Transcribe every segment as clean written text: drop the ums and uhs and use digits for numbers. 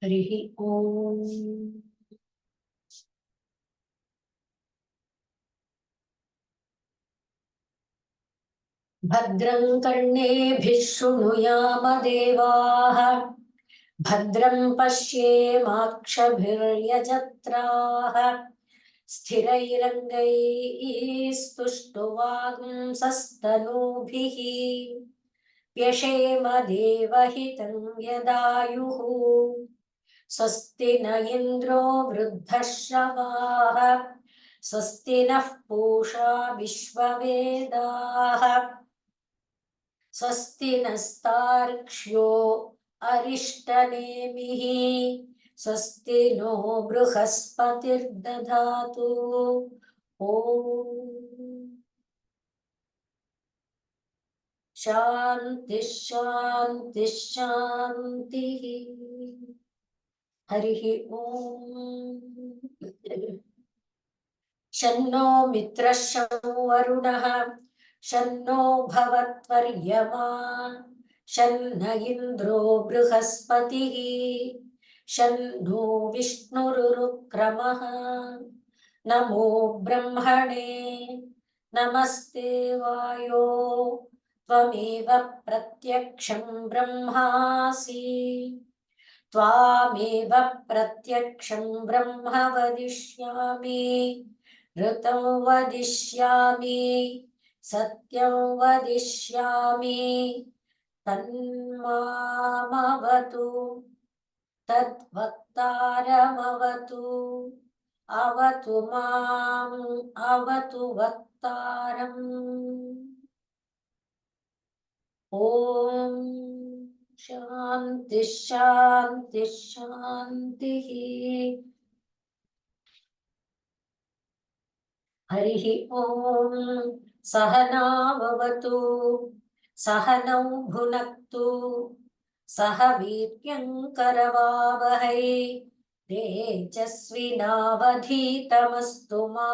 हरिः ओम्। भद्रं कर्णेभिः शृणुयाम देवाः, भद्रं पश्येमाक्षभिर्यजत्राः, स्थिरैरङ्गैस्तुष्टुवागुंसस्तनूभिः व्यशेम देवहितं यदायुः। स्वस्ति न इन्द्रो वृद्धश्रवाः, स्वस्ति नः पूषा विश्ववेदाः, स्वस्ति नस्तार्क्ष्यो अरिष्टनेमिः, स्वस्ति नो बृहस्पतिर्दधातु। ॐ शान्तिः शान्तिः शान्तिः। हरिः ओम्। शन्नो मित्रः शं वरुणः, शन्नो भवत्वर्यमा, शन्न इन्द्रो बृहस्पतिः, शन्नो विष्णुरुक्रमः। नमो ब्रह्मणे नमस्ते वायो, त्वमेव प्रत्यक्षं ब्रह्मासि, त्वामेव प्रत्यक्षं ब्रह्म वदिष्यामि, ऋतं वदिष्यामि, सत्यं वदिष्यामि, तन्मामवतु, तद्वक्तारमवतु, अवतु माम्, अवतु वक्तारम्। ॐ शान्तिः शान्तिः शान्तिः। हरिः ॐ। सहनाववतु, सहनौ भुनक्तु, सह वीर्यङ्करवावहै, तेजस्विनावधीतमस्तु मा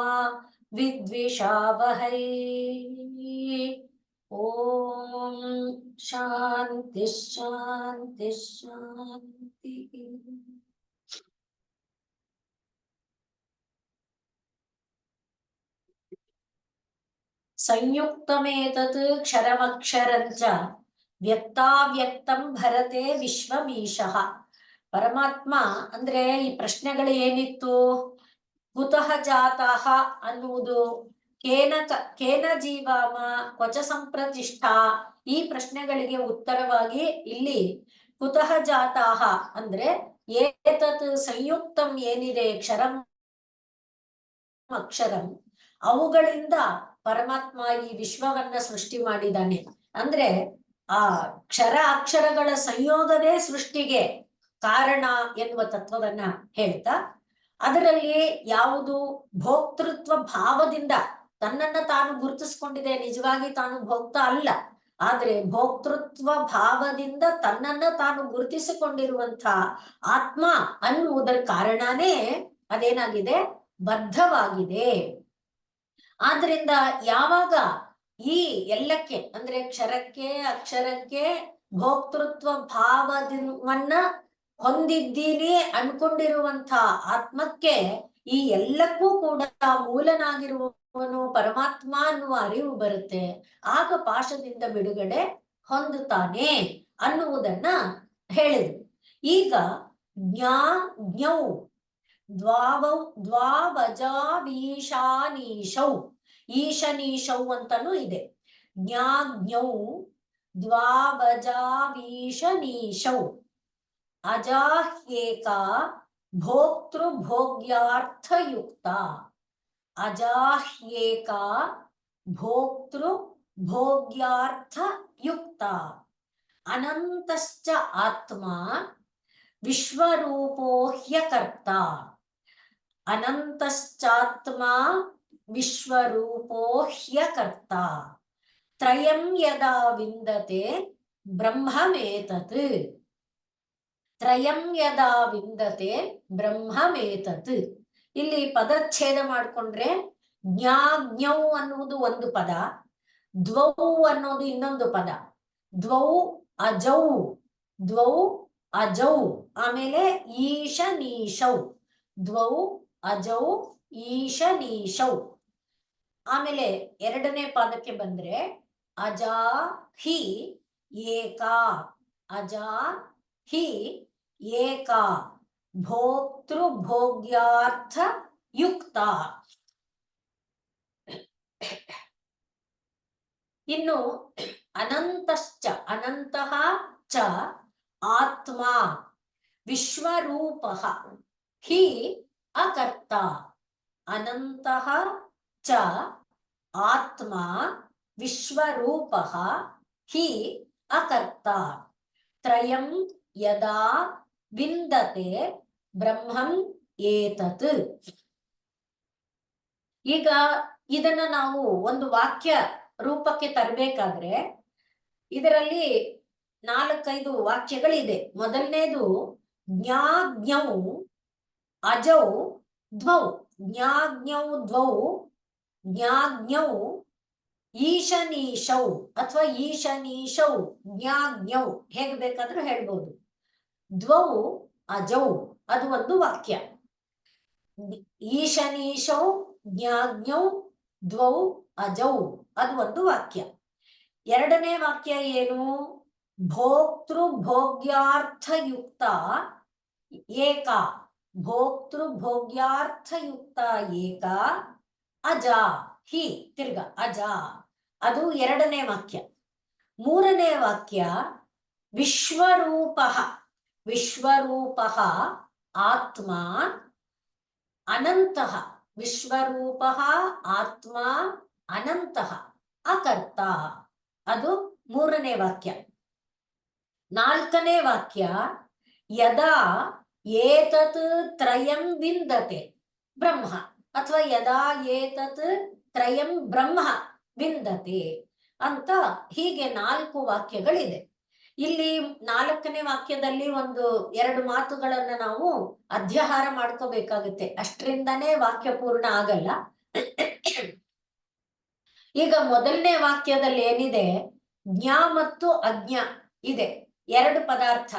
विद्विषावहै। ॐ शान्तिः शान्तिः शान्तिः। संयुक्तमेतत् क्षरमक्षरं च ವ್ಯಕ್ತಾವ್ಯಕ್ತಂ ಭರತೆ ವಿಶ್ವಮೀಶಃ. ಪರಮಾತ್ಮ ಅಂದ್ರೆ ಈ ಪ್ರಶ್ನೆಗಳು ಏನಿತ್ತು? ಕುತಃ ಜಾತಃ ಅನ್ನುವುದು, ಕೇನ ಜೀವಾಮ ಕ್ವಚ ಸಂಪ್ರತಿಷ್ಠಾ, ಈ ಪ್ರಶ್ನೆಗಳಿಗೆ ಉತ್ತರವಾಗಿ ಇಲ್ಲಿ ಕುತಃ ಜಾತಃ ಅಂದ್ರೆ ಏತತ್ ಸಂಯುಕ್ತಂ ಏನಿದೆ ಕ್ಷರಂ ಅಕ್ಷರಂ, ಅವುಗಳಿಂದ ಪರಮಾತ್ಮ ಈ ವಿಶ್ವವನ್ನ ಸೃಷ್ಟಿ ಮಾಡಿದ್ದಾನೆ. ಅಂದ್ರೆ ಆ ಕ್ಷರ ಅಕ್ಷರಗಳ ಸಂಯೋಗವೇ ಸೃಷ್ಟಿಗೆ ಕಾರಣ ಎನ್ನುವ ತತ್ವವನ್ನ ಹೇಳ್ತಾ, ಅದರಲ್ಲಿ ಯಾವುದು ಭೋಕ್ತೃತ್ವ ಭಾವದಿಂದ ತನ್ನನ್ನ ತಾನು ಗುರುತಿಸ್ಕೊಂಡಿದೆ, ನಿಜವಾಗಿ ತಾನು ಭೋಕ್ತ ಅಲ್ಲ, ಆದ್ರೆ ಭೋಕ್ತೃತ್ವ ಭಾವದಿಂದ ತನ್ನನ್ನ ತಾನು ಗುರುತಿಸಿಕೊಂಡಿರುವಂತ ಆತ್ಮ ಅನ್ನುವುದರ ಕಾರಣನೇ ಅದೇನಾಗಿದೆ, ಬದ್ಧವಾಗಿದೆ. ಆದ್ರಿಂದ ಯಾವಾಗ ಈ ಎಲ್ಲಕ್ಕೆ ಅಂದ್ರೆ ಕ್ಷರಕ್ಕೆ ಅಕ್ಷರಕ್ಕೆ ಭೋಕ್ತೃತ್ವ ಭಾವವನ್ನ ಹೊಂದಿದ್ದೀನಿ ಅನ್ಕೊಂಡಿರುವಂತ ಆತ್ಮಕ್ಕೆ ಈ ಎಲ್ಲಕ್ಕೂ ಕೂಡ ಮೂಲನಾಗಿರುವವನು ಪರಮಾತ್ಮ ಅನ್ನುವ ಅರಿವು ಬರುತ್ತೆ. ಆಗ ಪಾಶದಿಂದ ಬಿಡುಗಡೆ ಹೊಂದುತ್ತಾನೆ ಅನ್ನುವುದನ್ನ ಹೇಳಿದ್ರು. ಈಗ ಜ್ಞೌ ದ್ವಾವಜಾವೀಶಾನೀಶೌ, ಈಶನೀಶೌ ಅಂತಾನೂ ಇದೆ. ಜ್ಞೌ ದ್ವಾವಜಾವೀಶನೀಶೌ ಅಜಾಹ್ಯೇಕಾ ಭೋಕ್ತೃಭೋಗ್ಯಾರ್ಥಯುಕ್ತ, ಅಜಾಹ್ಯೇಕಾ ಭೋಕ್ತೃಭೋಗ್ಯಾರ್ಥಯುಕ್ತ, ಅನಂತಶ್ಚ ಆತ್ಮ ವಿಶ್ವರೂಪೋ ಹ್ಯಕರ್ತ, ಅನಂತಶ್ಚಾತ್ಮ ವಿಶ್ವರೂಪೋ ಹ್ಯಕರ್ತ, ತ್ರಯಂ ಯದಾ ವಿಂದತೆ ಬ್ರಹ್ಮಮೇತತ್, ತ್ರಯಂ ಯದಾ ವಿಂದತೆ ಬ್ರಹ್ಮಮೇತತ್. ಇಲ್ಲಿ ಪದಚ್ಛೇದ ಮಾಡ್ಕೊಂಡ್ರೆ ಜ್ಞೌ ಅನ್ನುವುದು ಒಂದು ಪದ, ದ್ವೌ ಅನ್ನೋದು ಇನ್ನೊಂದು ಪದ. ದ್ವೌ ಅಜೌ, ದ್ವೌ ಅಜೌ, ಆಮೇಲೆ ಈಶ ನೀಶೌ, ದ್ವೌ ಅಜೌ ಈಶ ನೀಶೌ. ಆಮೇಲೆ ಎರಡನೇ ಪಾದಕ್ಕೆ ಬಂದ್ರೆ ಅಜಾ ಹಿ ಏಕಾ, ಅಜಾ ಹಿ ಏಕಾ ಭೋಕ್ತೃ ಭೋಗ್ಯಾರ್ಥ ಯುಕ್ತ. ಇನ್ನು ಅನಂತಶ್ಚ, ಅನಂತಃ ಚ ಆತ್ಮ ವಿಶ್ವರೂಪಃ ಹಿ ಅಕರ್ತ. ಅನಂತಃ ಚ ಆತ್ಮ ವಿಶ್ವರೂಪಃ ಹಿ ಅಕರ್ತ. ತ್ರಯಂ ಯದಾ ವಿಂದತೆ ಬ್ರಹ್ಮಂ ಏತತ್. ಈಗ ಇದನ್ನ ನಾವು ಒಂದು ವಾಕ್ಯ ರೂಪಕ್ಕೆ ತರಬೇಕಾದ್ರೆ ಇದರಲ್ಲಿ 4-5 ವಾಕ್ಯಗಳಿದೆ. ಮೊದಲನೇದು ಜ್ಞಾಜ್ಞೌ ಅಜೌ ದ್ವೌ, ಜ್ಞಾಜ್ಞೌ ದ್ವೌ, ಜ್ಞಾಜ್ಞೌ ಈಶನೀಶೌ ಅಥವಾ ಈಶನೀಶೌ ಜ್ಞಾಜ್ಞೌ, ಹೇಗೆ ಬೇಕಾದ್ರೂ ಹೇಳ್ಬೋದು. ದ್ವೌ ಅಜೌ ಅದು ಒಂದು ವಾಕ್ಯ. ಈಶನೀಶೌ ಜ್ಞಾಜ್ಞೌ ದ್ವೌ ಅಜೌ ಅದು ಒಂದು ವಾಕ್ಯ. ಎರಡನೇ ವಾಕ್ಯ ಏನು? ಭೋಕ್ತೃ ಭೋಗ್ಯಾರ್ಥ ಯುಕ್ತ ಏಕ, ಭೋಕ್ತೃ ಭೋಗ್ಯಾರ್ಥ ಯುಕ್ತ ಏಕ ಅಜ ಹಿ, ತಿರ್ಗ ಅಜ, ಅದು ಎರಡನೇ ವಾಕ್ಯ. ಮೂರನೇ ವಾಕ್ಯ ವಿಶ್ವರೂಪಃ, ವಿಶ್ವರೂಪಃ ಆತ್ಮ ಅನಂತಃ, ವಿಶ್ವರೂಪಃ ಆತ್ಮ ಅನಂತಃ ಅಕರ್ತ, ಅದು ಮೂರನೇ ವಾಕ್ಯ. ನಾಲ್ಕನೇ ವಾಕ್ಯ ಯದಾ ಏತತ್ ತ್ರಯಂ ವಿಂದತೆ ಬ್ರಹ್ಮ ಅಥವಾ ಯದಾ ಏತತ್ ತ್ರಯಂ ಬ್ರಹ್ಮ ವಿಂದತೆ ಅಂತ, ಹೀಗೆ 4 ವಾಕ್ಯಗಳಿದೆ. ಇಲ್ಲಿ 4ನೇ ವಾಕ್ಯದಲ್ಲಿ 1-2 ಮಾತುಗಳನ್ನ ನಾವು ಅಧ್ಯಾಹಾರ ಮಾಡ್ಕೋಬೇಕಾಗುತ್ತೆ, ಅಷ್ಟರಿಂದನೇ ವಾಕ್ಯ ಪೂರ್ಣ ಆಗಲ್ಲ. ಈಗ ಮೊದಲನೇ ವಾಕ್ಯದಲ್ಲಿ ಏನಿದೆ, ಜ್ಞಾ ಮತ್ತು ಅಜ್ಞ ಇದೆ, 2 ಪದಾರ್ಥ.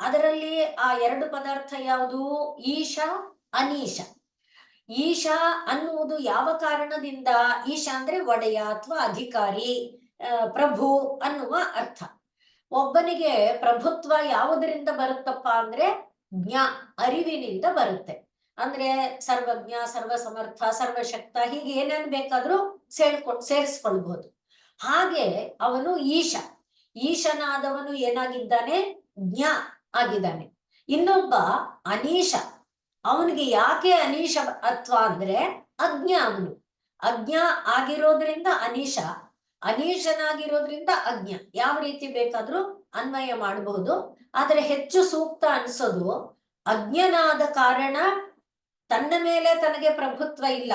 ಅದರಲ್ಲಿ ಆ 2 ಪದಾರ್ಥ ಯಾವುದು? ಈಶ ಅನೀಶ. ಈಶ ಅನ್ನುವುದು ಯಾವ ಕಾರಣದಿಂದ? ಈಶ ಅಂದ್ರೆ ಒಡೆಯ ಅಥವಾ ಅಧಿಕಾರಿ, ಪ್ರಭು ಅನ್ನುವ ಅರ್ಥ. ಒಬ್ಬನಿಗೆ ಪ್ರಭುತ್ವ ಯಾವುದರಿಂದ ಬರುತ್ತಪ್ಪ ಅಂದ್ರೆ ಜ್ಞ, ಅರಿವಿನಿಂದ ಬರುತ್ತೆ. ಅಂದ್ರೆ ಸರ್ವಜ್ಞ, ಸರ್ವಸಮರ್ಥ, ಸರ್ವಶಕ್ತ, ಹೀಗೆ ಏನೇನ್ ಬೇಕಾದ್ರೂ ಸೇರಿಸ್ಕೊಳ್ಬಹುದು. ಹಾಗೆ ಅವನು ಈಶ, ಈಶನಾದವನು ಏನಾಗಿದ್ದಾನೆ? ಜ್ಞ ಆಗಿದ್ದಾನೆ. ಇನ್ನೊಬ್ಬ ಅನೀಶ, ಅವನಿಗೆ ಯಾಕೆ ಅನೀಶ ಅತ್ವ ಅಂದ್ರೆ ಅಜ್ಞ, ಅವನು ಅಜ್ಞ ಆಗಿರೋದ್ರಿಂದ ಅನೀಶ, ಅನೀಶನಾಗಿರೋದ್ರಿಂದ ಅಜ್ಞ. ಯಾವ ರೀತಿ ಬೇಕಾದ್ರೂ ಅನ್ವಯ ಮಾಡಬಹುದು, ಆದ್ರೆ ಹೆಚ್ಚು ಸೂಕ್ತ ಅನ್ಸೋದು ಅಜ್ಞನಾದ ಕಾರಣ ತನ್ನ ಮೇಲೆ ತನಗೆ ಪ್ರಭುತ್ವ ಇಲ್ಲ.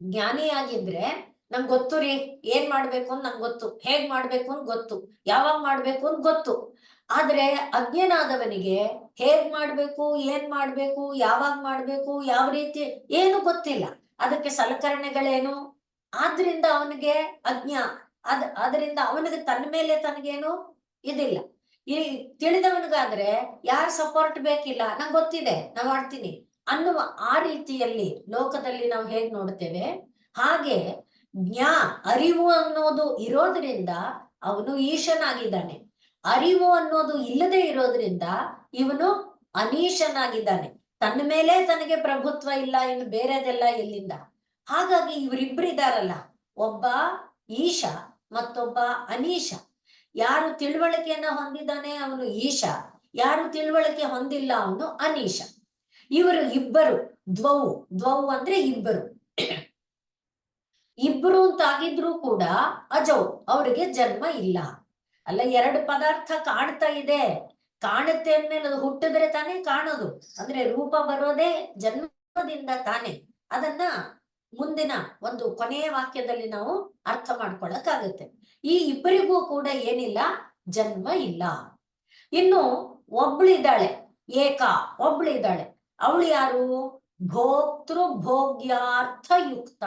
ಜ್ಞಾನಿಯಾಗಿದ್ರೆ ನಂಗೆ ಗೊತ್ತು ರೀ, ಏನ್ ಮಾಡ್ಬೇಕು ಅಂತ ನಂಗೆ ಗೊತ್ತು, ಹೇಗ್ ಮಾಡ್ಬೇಕು ಅಂತ ಗೊತ್ತು, ಯಾವಾಗ ಮಾಡ್ಬೇಕು ಅಂತ ಗೊತ್ತು. ಆದ್ರೆ ಅಜ್ಞನಾದವನಿಗೆ ಹೇಗ್ ಮಾಡ್ಬೇಕು, ಏನ್ ಮಾಡ್ಬೇಕು, ಯಾವಾಗ ಮಾಡ್ಬೇಕು, ಯಾವ ರೀತಿ ಏನು ಗೊತ್ತಿಲ್ಲ, ಅದಕ್ಕೆ ಸಲಕರಣೆಗಳೇನು. ಆದ್ರಿಂದ ಅವನಿಗೆ ಅಜ್ಞ, ಅದರಿಂದ ಅವನಿಗೆ ತನ್ನ ಮೇಲೆ ತನಗೇನು ಇದಿಲ್ಲ. ಈ ತಿಳಿದವನಿಗಾದ್ರೆ ಯಾರ ಸಪೋರ್ಟ್ ಬೇಕಿಲ್ಲ, ನಂಗೆ ಗೊತ್ತಿದೆ ನಾ ಮಾಡ್ತೀನಿ ಅನ್ನುವ ಆ ರೀತಿಯಲ್ಲಿ ಲೋಕದಲ್ಲಿ ನಾವು ಹೇಗ್ ನೋಡ್ತೇವೆ, ಹಾಗೆ ಅರಿವು ಅನ್ನೋದು ಇರೋದ್ರಿಂದ ಅವನು ಈಶನಾಗಿದ್ದಾನೆ. ಅರಿವು ಅನ್ನೋದು ಇಲ್ಲದೆ ಇರೋದ್ರಿಂದ ಇವನು ಅನೀಶನಾಗಿದ್ದಾನೆ. ತನ್ನ ಮೇಲೆ ತನಗೆ ಪ್ರಭುತ್ವ ಇಲ್ಲ, ಇನ್ನು ಬೇರೆದೆಲ್ಲ ಎಲ್ಲಿಂದ? ಹಾಗಾಗಿ ಇವರಿಬ್ಬರಿದಾರಲ್ಲ, ಒಬ್ಬ ಈಶ ಮತ್ತೊಬ್ಬ ಅನೀಶ. ಯಾರು ತಿಳುವಳಿಕೆಯನ್ನ ಹೊಂದಿದ್ದಾನೆ ಅವನು ಈಶ, ಯಾರು ತಿಳುವಳಿಕೆ ಹೊಂದಿಲ್ಲ ಅವನು ಅನೀಶ. ಇವರು ಇಬ್ಬರು ದ್ವೌ, ದ್ವೌ ಅಂದ್ರೆ ಇಬ್ಬರು, ಇಬ್ರು ಅಂತಾಗಿದ್ರು ಕೂಡ ಅಜೌ, ಅವರಿಗೆ ಜನ್ಮ ಇಲ್ಲ. ಅಲ್ಲ, 2 ಪದಾರ್ಥ ಕಾಣ್ತಾ ಇದೆ, ಕಾಣುತ್ತೆ ಅಂದ್ಮೇಲೆ ಅದು ಹುಟ್ಟಿದ್ರೆ ತಾನೇ ಕಾಣೋದು, ಅಂದ್ರೆ ರೂಪ ಬರೋದೇ ಜನ್ಮದಿಂದ ತಾನೆ. ಅದನ್ನ ಮುಂದಿನ ಒಂದು ಕೊನೆಯ ವಾಕ್ಯದಲ್ಲಿ ನಾವು ಅರ್ಥ ಮಾಡ್ಕೊಳಕ್ಕಾಗುತ್ತೆ. ಈ ಇಬ್ಬರಿಗೂ ಕೂಡ ಏನಿಲ್ಲ, ಜನ್ಮ ಇಲ್ಲ. ಇನ್ನು ಒಬ್ಳಿದ್ದಾಳೆ ಏಕ, ಒಬ್ಳಿದ್ದಾಳೆ, ಅವಳು ಯಾರು? ಭೋಕ್ತೃ ಭೋಗ್ಯಾರ್ಥ ಯುಕ್ತ.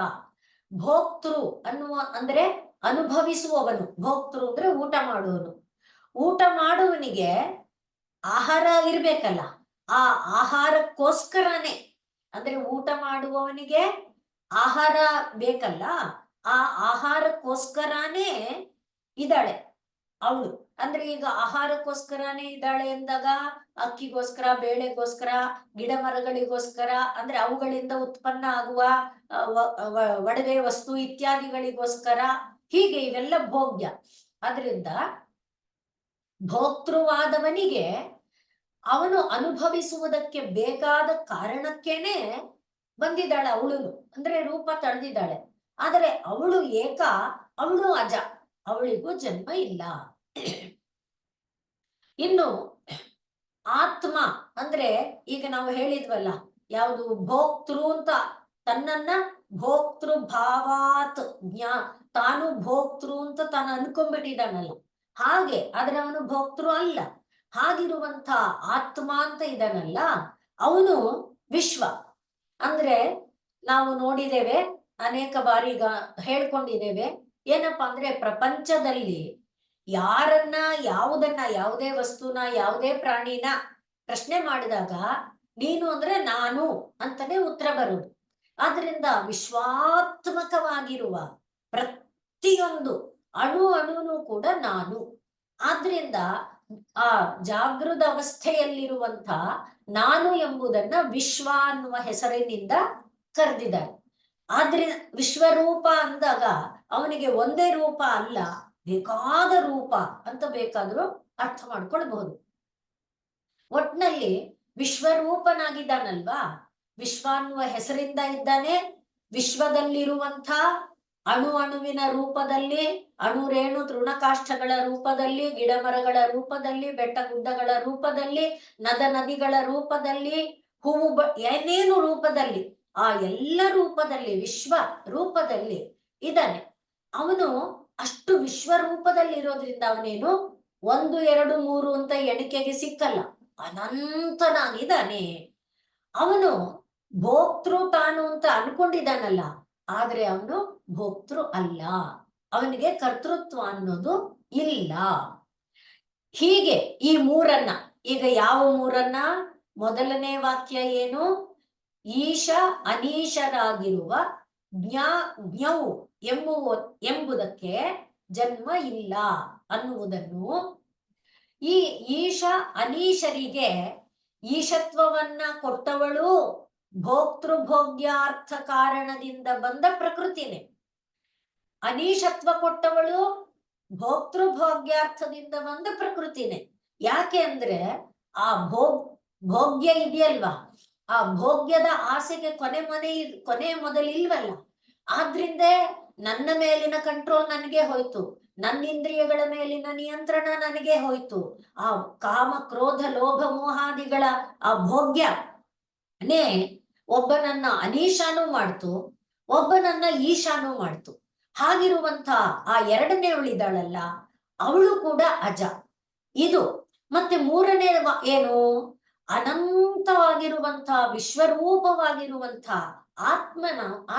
ಭೋಕ್ತೃ ಅನ್ನುವ ಅಂದ್ರೆ ಅನುಭವಿಸುವವನು, ಭೋಕ್ತೃ ಅಂದ್ರೆ ಊಟ ಮಾಡುವವನು. ಊಟ ಮಾಡುವವನಿಗೆ ಆಹಾರ ಇರ್ಬೇಕಲ್ಲ, ಆ ಆಹಾರಕ್ಕೋಸ್ಕರನೇ, ಅಂದ್ರೆ ಊಟ ಮಾಡುವವನಿಗೆ ಆಹಾರ ಬೇಕಲ್ಲ, ಆ ಆಹಾರಕ್ಕೋಸ್ಕರನೇ ಇದ್ದಾಳೆ ಅವಳು. ಅಂದ್ರೆ ಈಗ ಆಹಾರಕ್ಕೋಸ್ಕರನೇ ಇದ್ದಾಳೆ ಎಂದಾಗ ಅಕ್ಕಿಗೋಸ್ಕರ, ಬೇಳೆಗೋಸ್ಕರ, ಗಿಡ ಮರಗಳಿಗೋಸ್ಕರ, ಅಂದ್ರೆ ಅವುಗಳಿಂದ ಉತ್ಪನ್ನ ಆಗುವ ಒಡವೆ ವಸ್ತು ಇತ್ಯಾದಿಗಳಿಗೋಸ್ಕರ, ಹೀಗೆ ಇವೆಲ್ಲ ಭೋಗ್ಯ. ಅದರಿಂದ ಭೋಕ್ತೃವಾದವನಿಗೆ ಅವನು ಅನುಭವಿಸುವುದಕ್ಕೆ ಬೇಕಾದ ಕಾರಣಕ್ಕೇನೆ ಬಂದಿದ್ದಾಳೆ ಅವಳು, ಅಂದ್ರೆ ರೂಪ ತಳೆದಿದ್ದಾಳೆ. ಆದರೆ ಅವಳು ಏಕ, ಅವಳು ಅಜ, ಅವಳಿಗೂ ಜನ್ಮ ಇಲ್ಲ. ಇನ್ನು ಆತ್ಮ ಅಂದ್ರೆ ಈಗ ನಾವು ಹೇಳಿದ್ವಲ್ಲ, ಯಾವುದು ಭೋಕ್ತೃ ಅಂತ, ತನ್ನನ್ನ ಭೋಕ್ತೃ ಭಾವಾತ್ ತಾನು ಭೋಕ್ತೃ ಅಂತ ತಾನು ಅನ್ಕೊಂಡ್ಬಿಟ್ಟಿದ್ದಾನಲ್ಲ, ಹಾಗೆ ಆದ್ರೆ ಅವನು ಭೋಕ್ತೃ ಅಲ್ಲ. ಹಾಗಿರುವಂತ ಆತ್ಮ ಅಂತ ಇದ್ದಾನಲ್ಲ, ಅವನು ವಿಶ್ವ. ಅಂದ್ರೆ ನಾವು ನೋಡಿದ್ದೇವೆ, ಅನೇಕ ಬಾರಿ ಈಗ ಹೇಳ್ಕೊಂಡಿದ್ದೇವೆ, ಏನಪ್ಪಾ ಅಂದ್ರೆ ಪ್ರಪಂಚದಲ್ಲಿ ಯಾರನ್ನ, ಯಾವುದನ್ನ, ಯಾವುದೇ ವಸ್ತುನ, ಯಾವುದೇ ಪ್ರಾಣಿನ ಪ್ರಶ್ನೆ ಮಾಡಿದಾಗ ನೀನು ಅಂದ್ರೆ ನಾನು ಅಂತಾನೆ ಉತ್ತರ ಬರುವುದು. ಆದ್ರಿಂದ ವಿಶ್ವಾತ್ಮಕವಾಗಿರುವ ಪ್ರತಿಯೊಂದು ಅಣುನು ಕೂಡ ನಾನು. ಆದ್ರಿಂದ ಆ ಜಾಗೃತ ಅವಸ್ಥೆಯಲ್ಲಿರುವಂತ ನಾನು ಎಂಬುದನ್ನ ವಿಶ್ವ ಅನ್ನುವ ಹೆಸರಿನಿಂದ ಕರೆದಿದ್ದಾರೆ. ಆದ್ರೆ ವಿಶ್ವರೂಪ ಅಂದಾಗ ಅವನಿಗೆ ಒಂದೇ ರೂಪ ಅಲ್ಲ, ಬೇಕಾದ ರೂಪ ಅಂತ ಬೇಕಾದ್ರೂ ಅರ್ಥ ಮಾಡ್ಕೊಳ್ಬಹುದು. ಒಟ್ನಲ್ಲಿ ವಿಶ್ವರೂಪನಾಗಿದ್ದಾನಲ್ವಾ, ವಿಶ್ವ ಅನ್ನುವ ಹೆಸರಿಂದ ಇದ್ದಾನೆ. ವಿಶ್ವದಲ್ಲಿರುವಂಥ ಅಣುವಿನ ರೂಪದಲ್ಲಿ, ರೇಣು ತೃಣಕಾಷ್ಠಗಳ ರೂಪದಲ್ಲಿ, ಗಿಡ ಮರಗಳ ರೂಪದಲ್ಲಿ, ಬೆಟ್ಟ ಗುಡ್ಡಗಳ ರೂಪದಲ್ಲಿ, ನದಿಗಳ ರೂಪದಲ್ಲಿ, ಹೂವು ಏನೇನು ರೂಪದಲ್ಲಿ, ಆ ಎಲ್ಲ ರೂಪದಲ್ಲಿ, ವಿಶ್ವ ರೂಪದಲ್ಲಿ ಇದ್ದಾನೆ. ಅವನು ಅಷ್ಟು ವಿಶ್ವರೂಪದಲ್ಲಿ ಇರೋದ್ರಿಂದ ಅವನೇನು 1, 2, 3 ಅಂತ ಎಣಿಕೆಗೆ ಸಿಕ್ಕಲ್ಲ, ಅನಂತನಾಗಿದ್ದಾನೆ. ಅವನು ಭೋಕ್ತೃ ತಾನು ಅಂತ ಅನ್ಕೊಂಡಿದ್ದಾನಲ್ಲ, ಆದ್ರೆ ಅವನು ಭೋಕ್ತೃ ಅಲ್ಲ, ಅವನಿಗೆ ಕರ್ತೃತ್ವ ಅನ್ನೋದು ಇಲ್ಲ. ಹೀಗೆ ಈ ಮೂರನ್ನ, ಈಗ ಯಾವ ಮೂರನ್ನ, ಮೊದಲನೇ ವಾಕ್ಯ ಏನು, ಈಶ ಅನೀಶರಾಗಿರುವ ಜ್ಞವು ಎಂಬುದಕ್ಕೆ ಜನ್ಮ ಇಲ್ಲ ಅನ್ನುವುದನ್ನು, ಈ ಈಶ ಅನೀಶರಿಗೆ ಈಶತ್ವವನ್ನ ಕೊಟ್ಟವಳು ಭೋಕ್ತೃಭೋಗ್ಯಾರ್ಥ ಕಾರಣದಿಂದ ಬಂದ ಪ್ರಕೃತಿನೇ. ಅನೀಶತ್ವ ಕೊಟ್ಟವಳು ಭೋಕ್ತೃಭೋಗ್ಯಾರ್ಥದಿಂದ ಬಂದ ಪ್ರಕೃತಿನೇ. ಯಾಕೆ ಅಂದ್ರೆ ಆ ಭೋಗ್ಯ ಇದೆಯಲ್ವಾ, ಆ ಭೋಗ್ಯದ ಆಸೆಗೆ ಕೊನೆ ಮೊದಲಿಲ್ವಲ್ಲ. ಆದ್ರಿಂದ ನನ್ನ ಮೇಲಿನ ಕಂಟ್ರೋಲ್ ನನಗೆ ಹೋಯ್ತು, ನನ್ನ ಇಂದ್ರಿಯಗಳ ಮೇಲಿನ ನಿಯಂತ್ರಣ ನನಗೆ ಹೋಯ್ತು. ಆ ಕಾಮ ಕ್ರೋಧ ಲೋಭ ಮೋಹಾದಿಗಳ ಆ ಭೋಗ್ಯನೇ ಒಬ್ಬನನ್ನ ಅನೀಶಾನೂ ಮಾಡ್ತು, ಒಬ್ಬನನ್ನ ಈಶಾನೂ ಮಾಡ್ತು. ಹಾಗಿರುವಂತ ಆ ಎರಡನೇ ಉಳಿದಾಳಲ್ಲ, ಅವಳು ಕೂಡ ಅಜ. ಇದು ಮತ್ತೆ ಮೂರನೇ ಏನು, ಅನಂತವಾಗಿರುವಂತ ವಿಶ್ವರೂಪವಾಗಿರುವಂತ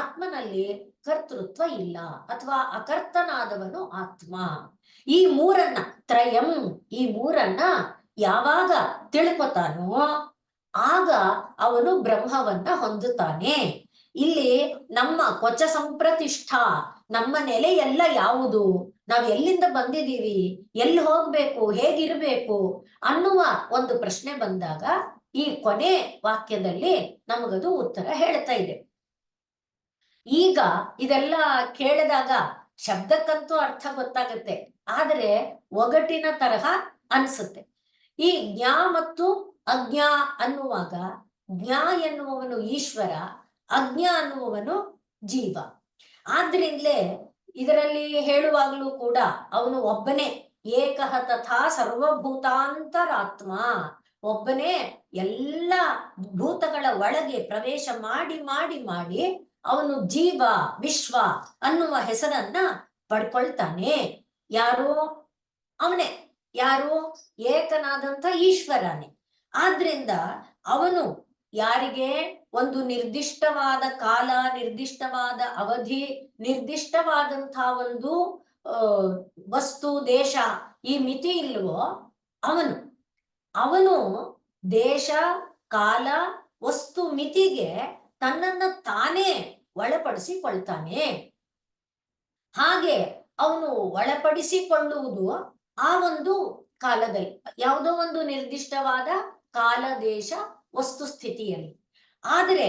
ಆತ್ಮನಲ್ಲಿ ಕರ್ತೃತ್ವ ಇಲ್ಲ, ಅಥವಾ ಅಕರ್ತನಾದವನು ಆತ್ಮ. ಈ ಮೂರನ್ನ, ತ್ರಯಂ, ಈ ಮೂರನ್ನ ಯಾವಾಗ ತಿಳ್ಕೊತಾನೋ ಆಗ ಅವನು ಬ್ರಹ್ಮವನ್ನ ಹೊಂದುತ್ತಾನೆ. ಇಲ್ಲಿ ನಮ್ಮ ಕ್ವಚ ಸಂಪ್ರತಿಷ್ಠ, ನಮ್ಮ ನೆಲೆ ಎಲ್ಲ ಯಾವುದು, ನಾವ್ ಎಲ್ಲಿಂದ ಬಂದಿದ್ದೀವಿ, ಎಲ್ಲಿ ಹೋಗ್ಬೇಕು, ಹೇಗಿರ್ಬೇಕು ಅನ್ನುವ ಒಂದು ಪ್ರಶ್ನೆ ಬಂದಾಗ ಈ ಕೊನೆ ವಾಕ್ಯದಲ್ಲಿ ನಮಗದು ಉತ್ತರ ಹೇಳ್ತಾ ಇದೆ. ಈಗ ಇದೆಲ್ಲ ಕೇಳಿದಾಗ ಶಬ್ದಕ್ಕಂತೂ ಅರ್ಥ ಗೊತ್ತಾಗತ್ತೆ, ಆದ್ರೆ ಒಗಟಿನ ತರಹ ಅನ್ಸುತ್ತೆ. ಈ ಜ್ಞಾ ಮತ್ತು ಅಜ್ಞಾ ಅನ್ನುವಾಗ ಜ್ಞಾ ಎನ್ನುವವನು ಈಶ್ವರ, ಅಜ್ಞ ಅನ್ನುವವನು ಜೀವ. ಆದ್ರಿಂದಲೇ ಇದರಲ್ಲಿ ಹೇಳುವಾಗಲೂ ಕೂಡ ಅವನು ಒಬ್ಬನೇ, ಏಕಃ ತಥಾ ಸರ್ವಭೂತಾಂತರಾತ್ಮ, ಒಬ್ಬನೇ ಎಲ್ಲ ಭೂತಗಳ ಒಳಗೆ ಪ್ರವೇಶ ಮಾಡಿ ಮಾಡಿ ಮಾಡಿ ಅವನು ಜೀವ ವಿಶ್ವ ಅನ್ನುವ ಹೆಸರನ್ನ ಪಡ್ಕೊಳ್ತಾನೆ. ಯಾರು? ಅವನೇ. ಯಾರು? ಏಕನಾದಂಥ ಈಶ್ವರನೇ. ಆದ್ರಿಂದ ಅವನು ಯಾರಿಗೆ ಒಂದು ನಿರ್ದಿಷ್ಟವಾದ ಕಾಲ, ನಿರ್ದಿಷ್ಟವಾದ ಅವಧಿ, ನಿರ್ದಿಷ್ಟವಾದಂಥ ಒಂದು ವಸ್ತು, ದೇಶ, ಈ ಮಿತಿ ಇಲ್ವೋ ಅವನು ಅವನು ದೇಶ ಕಾಲ ವಸ್ತು ಮಿತಿಗೆ ತನ್ನನ್ನ ತಾನೇ ಒಳಪಡಿಸಿಕೊಳ್ತಾನೆ. ಹಾಗೆ ಅವನು ಒಳಪಡಿಸಿಕೊಳ್ಳುವುದು ಆ ಒಂದು ಕಾಲದಲ್ಲಿ, ಯಾವುದೋ ಒಂದು ನಿರ್ದಿಷ್ಟವಾದ ಕಾಲ ದೇಶ ವಸ್ತು ಸ್ಥಿತಿಯಲ್ಲಿ. ಆದರೆ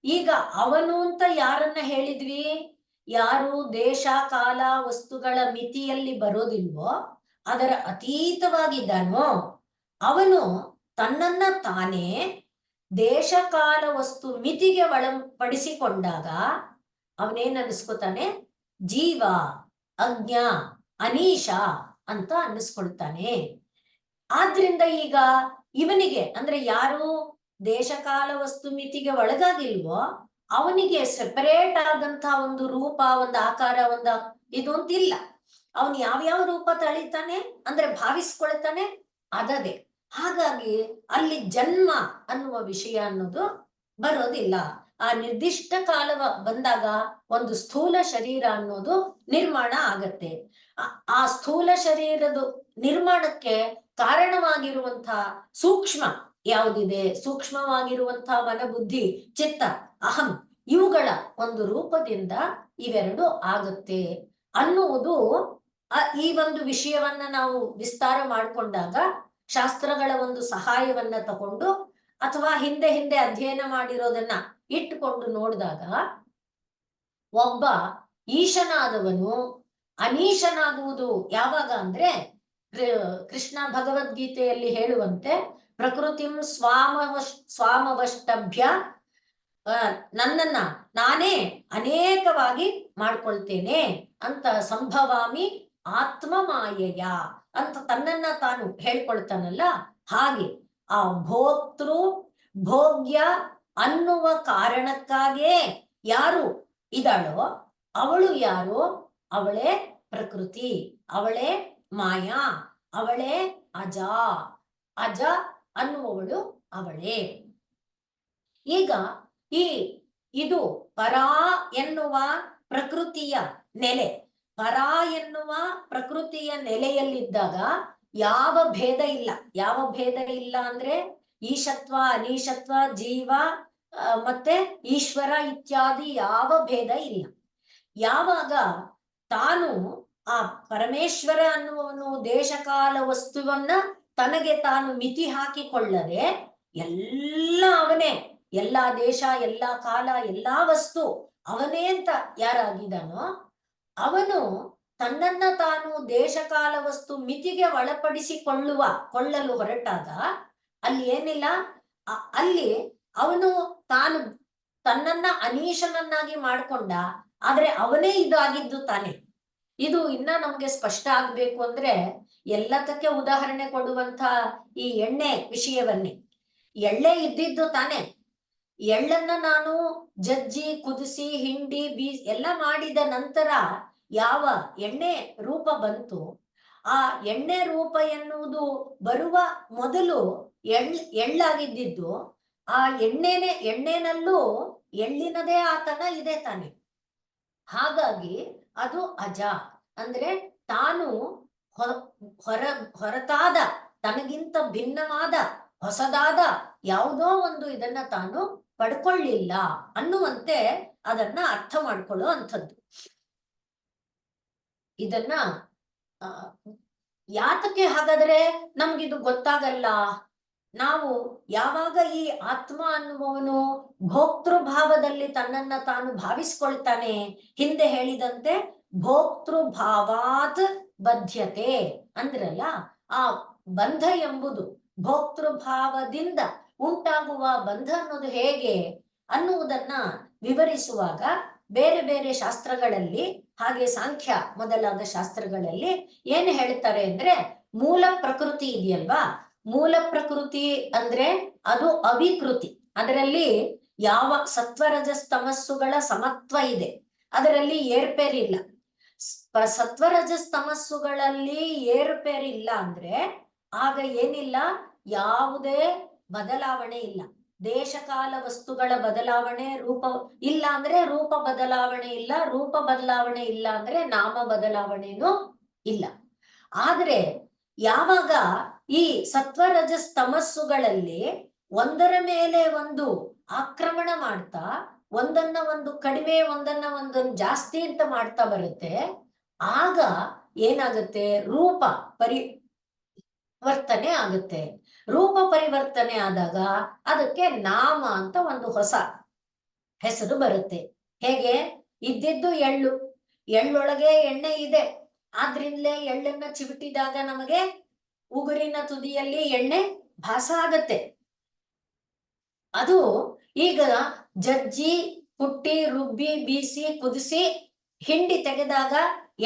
ಈಗ ಅವನು ಅಂತ ಯಾರನ್ನ ಹೇಳಿದ್ವಿ? ಯಾರು ದೇಶ ಕಾಲ ವಸ್ತುಗಳ ಮಿತಿಯಲ್ಲಿ ಬರೋದಿಲ್ವೋ, ಅದರ ಅತೀತವಾಗಿದ್ದಾನೋ ಅವನು ತನ್ನನ್ನ ತಾನೇ ದೇಶ ಕಾಲ ವಸ್ತು ಮಿತಿಗೆ ಒಳಪಡಿಸಿಕೊಂಡಾಗ ಅವನೇನ್ ಅನ್ನಿಸ್ಕೊತಾನೆ? ಜೀವ, ಅಜ್ಞ, ಅನೀಶ ಅಂತ ಅನ್ನಿಸ್ಕೊಳ್ತಾನೆ. ಆದ್ರಿಂದ ಈಗ ಇವನಿಗೆ ಅಂದ್ರೆ ಯಾರು ದೇಶಕಾಲ ವಸ್ತು ಮಿತಿಗೆ ಒಳಗಾಗಿಲ್ವೋ ಅವನಿಗೆ ಸೆಪರೇಟ್ ಆದಂತ ಒಂದು ರೂಪ, ಒಂದು ಆಕಾರ, ಒಂದು ಇದು ಅಂತಿಲ್ಲ. ಅವನು ಯಾವ್ಯಾವ ರೂಪ ತಳಿತಾನೆ ಅಂದ್ರೆ ಭಾವಿಸ್ಕೊಳ್ತಾನೆ ಅದದೇ. ಹಾಗಾಗಿ ಅಲ್ಲಿ ಜನ್ಮ ಅನ್ನುವ ವಿಷಯ ಅನ್ನೋದು ಬರೋದಿಲ್ಲ. ಆ ನಿರ್ದಿಷ್ಟ ಕಾಲ ಬಂದಾಗ ಒಂದು ಸ್ಥೂಲ ಶರೀರ ಅನ್ನೋದು ನಿರ್ಮಾಣ ಆಗತ್ತೆ. ಆ ಸ್ಥೂಲ ಶರೀರದ ನಿರ್ಮಾಣಕ್ಕೆ ಕಾರಣವಾಗಿರುವಂತಹ ಸೂಕ್ಷ್ಮ ಯಾವುದಿದೆ, ಸೂಕ್ಷ್ಮವಾಗಿರುವಂತಹ ಮನಬುದ್ಧಿ ಚಿತ್ತ ಅಹಂ ಇವುಗಳ ಒಂದು ರೂಪದಿಂದ ಇವೆರಡು ಆಗುತ್ತೆ ಅನ್ನುವುದು ಈ ಒಂದು ವಿಷಯವನ್ನ ನಾವು ವಿಸ್ತಾರ ಮಾಡಿಕೊಂಡಾಗ ಶಾಸ್ತ್ರಗಳ ಒಂದು ಸಹಾಯವನ್ನ ತಗೊಂಡು ಅಥವಾ ಹಿಂದೆ ಹಿಂದೆ ಅಧ್ಯಯನ ಮಾಡಿರೋದನ್ನ ಇಟ್ಟುಕೊಂಡು ನೋಡಿದಾಗ ಒಬ್ಬ ಈಶನಾದವನು ಅನೀಶನಾಗುವುದು ಯಾವಾಗ ಅಂದ್ರೆ ಕೃಷ್ಣ ಭಗವದ್ಗೀತೆಯಲ್ಲಿ ಹೇಳುವಂತೆ ಪ್ರಕೃತಿಂ ಸ್ವಾಮವಷ್ಟಭ್ಯ ನನ್ನನ್ನ ನಾನೇ ಅನೇಕವಾಗಿ ಮಾಡ್ಕೊಳ್ತೇನೆ ಅಂತ ಸಂಭವಾಮಿ ಆತ್ಮ ಮಾಯೆಯ ಅಂತ ತನ್ನನ್ನ ತಾನು ಹೇಳ್ಕೊಳ್ತಾನಲ್ಲ. ಹಾಗೆ ಆ ಭೋಕ್ತೃ ಭೋಗ್ಯ ಅನ್ನುವ ಕಾರಣಕ್ಕಾಗೇ ಯಾರು ಇದ್ದಾಳೋ ಅವಳು ಯಾರು? ಅವಳೇ ಪ್ರಕೃತಿ, ಅವಳೇ ಮಾಯಾ, ಅವಳೇ ಅಜ. ಅಜ ಅನ್ನುವವಳು ಅವಳೇ. ಈಗ ಇದು ಪರಾ ಎನ್ನುವ ಪ್ರಕೃತಿಯ ನೆಲೆ, ಪರಾ ಎನ್ನುವ ಪ್ರಕೃತಿಯ ನೆಲೆಯಲ್ಲಿದ್ದಾಗ ಯಾವ ಭೇದ ಇಲ್ಲ. ಯಾವ ಭೇದ ಇಲ್ಲ ಅಂದ್ರೆ ಈಶತ್ವ, ಅನೀಶತ್ವ, ಜೀವ ಮತ್ತೆ ಈಶ್ವರ ಇತ್ಯಾದಿ ಯಾವ ಭೇದ ಇಲ್ಲ. ಯಾವಾಗ ತಾನು ಆ ಪರಮೇಶ್ವರ ಅನ್ನುವನು ದೇಶಕಾಲ ವಸ್ತುವನ್ನ ತನಗೆ ತಾನು ಮಿತಿ ಹಾಕಿಕೊಳ್ಳದೆ ಎಲ್ಲ ಅವನೇ, ಎಲ್ಲಾ ದೇಶ, ಎಲ್ಲಾ ಕಾಲ, ಎಲ್ಲಾ ವಸ್ತು ಅವನೇ ಅಂತ ಯಾರಾಗಿದ್ದಾನೋ ಅವನು ತನ್ನನ್ನ ತಾನು ದೇಶಕಾಲ ವಸ್ತು ಮಿತಿಗೆ ಕೊಳ್ಳಲು ಹೊರಟಾಗ ಅಲ್ಲಿ ಏನಿಲ್ಲ, ಅಲ್ಲಿ ಅವನು ತಾನು ತನ್ನನ್ನ ಅನೀಶನನ್ನಾಗಿ ಮಾಡ್ಕೊಂಡ. ಆದ್ರೆ ಅವನೇ ಇದಾಗಿದ್ದು ತಾನೆ. ಇದು ಇನ್ನ ನಮ್ಗೆ ಸ್ಪಷ್ಟ ಆಗ್ಬೇಕು ಅಂದ್ರೆ ಎಲ್ಲದಕ್ಕೆ ಉದಾಹರಣೆ ಕೊಡುವಂತ ಈ ಎಣ್ಣೆ ವಿಷಯವನ್ನೇ. ಎಳ್ಳೆ ಇದ್ದಿದ್ದು ತಾನೆ. ಎಳ್ಳನ್ನ ನಾನು ಜಜ್ಜಿ ಕುದಿಸಿ ಹಿಂಡಿ ಎಲ್ಲ ಮಾಡಿದ ನಂತರ ಯಾವ ಎಣ್ಣೆ ರೂಪ ಬಂತು, ಆ ಎಣ್ಣೆ ರೂಪ ಎನ್ನುವುದು ಬರುವ ಮೊದಲು ಎಳ್ಳಾಗಿದ್ದಿದ್ದು ಆ ಎಣ್ಣೆನಲ್ಲೂ ಎಳ್ಳಿನದೇ ಆತನ ಇದೆ ತಾನೆ. ಹಾಗಾಗಿ ಅದು ಅಜ ಅಂದ್ರೆ ತಾನು ಹೊರತಾದ ತನಗಿಂತ ಭಿನ್ನವಾದ ಹೊಸದಾದ ಯಾವುದೋ ಒಂದು ಇದನ್ನ ತಾನು ಪಡ್ಕೊಳ್ಳಿಲ್ಲ ಅನ್ನುವಂತೆ ಅದನ್ನ ಅರ್ಥ ಮಾಡ್ಕೊಳ್ಳೋ ಅಂಥದ್ದು. ಇದನ್ನ ಯಾತಕ್ಕೆ ಹಾಗಾದ್ರೆ ನಮ್ಗಿದು ಗೊತ್ತಾಗಲ್ಲ? ನಾವು ಯಾವಾಗ ಈ ಆತ್ಮ ಅನ್ನುವವನು ಭೋಕ್ತೃಭಾವದಲ್ಲಿ ತನ್ನನ್ನ ತಾನು ಭಾವಿಸ್ಕೊಳ್ತಾನೆ, ಹಿಂದೆ ಹೇಳಿದಂತೆ ಭೋಕ್ತೃಭಾವಾತ್ ಬದ್ಧತೆ ಅಂದ್ರಲ್ಲ, ಆ ಬಂಧ ಎಂಬುದು ಭೋಕ್ತೃಭಾವದಿಂದ ಉಂಟಾಗುವ ಬಂಧ ಅನ್ನೋದು ಹೇಗೆ ಅನ್ನುವುದನ್ನ ವಿವರಿಸುವಾಗ ಬೇರೆ ಬೇರೆ ಶಾಸ್ತ್ರಗಳಲ್ಲಿ, ಹಾಗೆ ಸಾಂಖ್ಯ ಮೊದಲಾದ ಶಾಸ್ತ್ರಗಳಲ್ಲಿ ಏನು ಹೇಳ್ತಾರೆ ಅಂದ್ರೆ, ಮೂಲ ಪ್ರಕೃತಿ ಇದೆಯಲ್ವಾ, ಮೂಲ ಪ್ರಕೃತಿ ಅಂದ್ರೆ ಅದು ಅವಿಕೃತಿ. ಅದರಲ್ಲಿ ಯಾವ ಸತ್ವರಜಸ್ತಮಸ್ಸುಗಳ ಸಮತ್ವ ಇದೆ, ಅದರಲ್ಲಿ ಏರ್ಪೇರಿಲ್ಲ. ಸತ್ವರಜಸ್ತಮಸ್ಸುಗಳಲ್ಲಿ ಏರ್ಪೇರಿಲ್ಲ ಅಂದ್ರೆ ಆಗ ಏನಿಲ್ಲ, ಯಾವುದೇ ಬದಲಾವಣೆ ಇಲ್ಲ. ದೇಶಕಾಲ ವಸ್ತುಗಳ ಬದಲಾವಣೆ, ರೂಪ ಇಲ್ಲ ಅಂದ್ರೆ ರೂಪ ಬದಲಾವಣೆ ಇಲ್ಲ, ರೂಪ ಬದಲಾವಣೆ ಇಲ್ಲ ಅಂದ್ರೆ ನಾಮ ಬದಲಾವಣೆನೂ ಇಲ್ಲ. ಆದ್ರೆ ಯಾವಾಗ ಈ ಸತ್ವರಜಸ್ ತಮಸ್ಸುಗಳಲ್ಲಿ ಒಂದರ ಮೇಲೆ ಒಂದು ಆಕ್ರಮಣ ಮಾಡ್ತಾ ಒಂದನ್ನ ಒಂದು ಕಡಿಮೆ ಒಂದನ್ನ ಒಂದನ್ನು ಜಾಸ್ತಿ ಅಂತ ಮಾಡ್ತಾ ಬರುತ್ತೆ. ಆಗ ಏನಾಗುತ್ತೆ, ರೂಪ ಪರಿವರ್ತನೆ ಆಗುತ್ತೆ. ರೂಪ ಪರಿವರ್ತನೆ ಆದಾಗ ಅದಕ್ಕೆ ನಾಮ ಅಂತ ಒಂದು ಹೊಸ ಹೆಸರು ಬರುತ್ತೆ. ಹೇಗೆ, ಇದ್ದಿದ್ದು ಎಳ್ಳು, ಎಳ್ಳೊಳಗೆ ಎಣ್ಣೆ ಇದೆ, ಆದ್ರಿಂದಲೇ ಎಳ್ಳನ್ನ ಚಿವುಟಿದಾಗ ನಮಗೆ ಉಗುರಿನ ತುದಿಯಲ್ಲಿ ಎಣ್ಣೆ ಭಾಸ ಆಗತ್ತೆ. ಅದು ಈಗ ಜಜ್ಜಿ ಕುಟ್ಟಿ ರುಬ್ಬಿ ಬೀಸಿ ಕುದಿಸಿ ಹಿಂಡಿ ತೆಗೆದಾಗ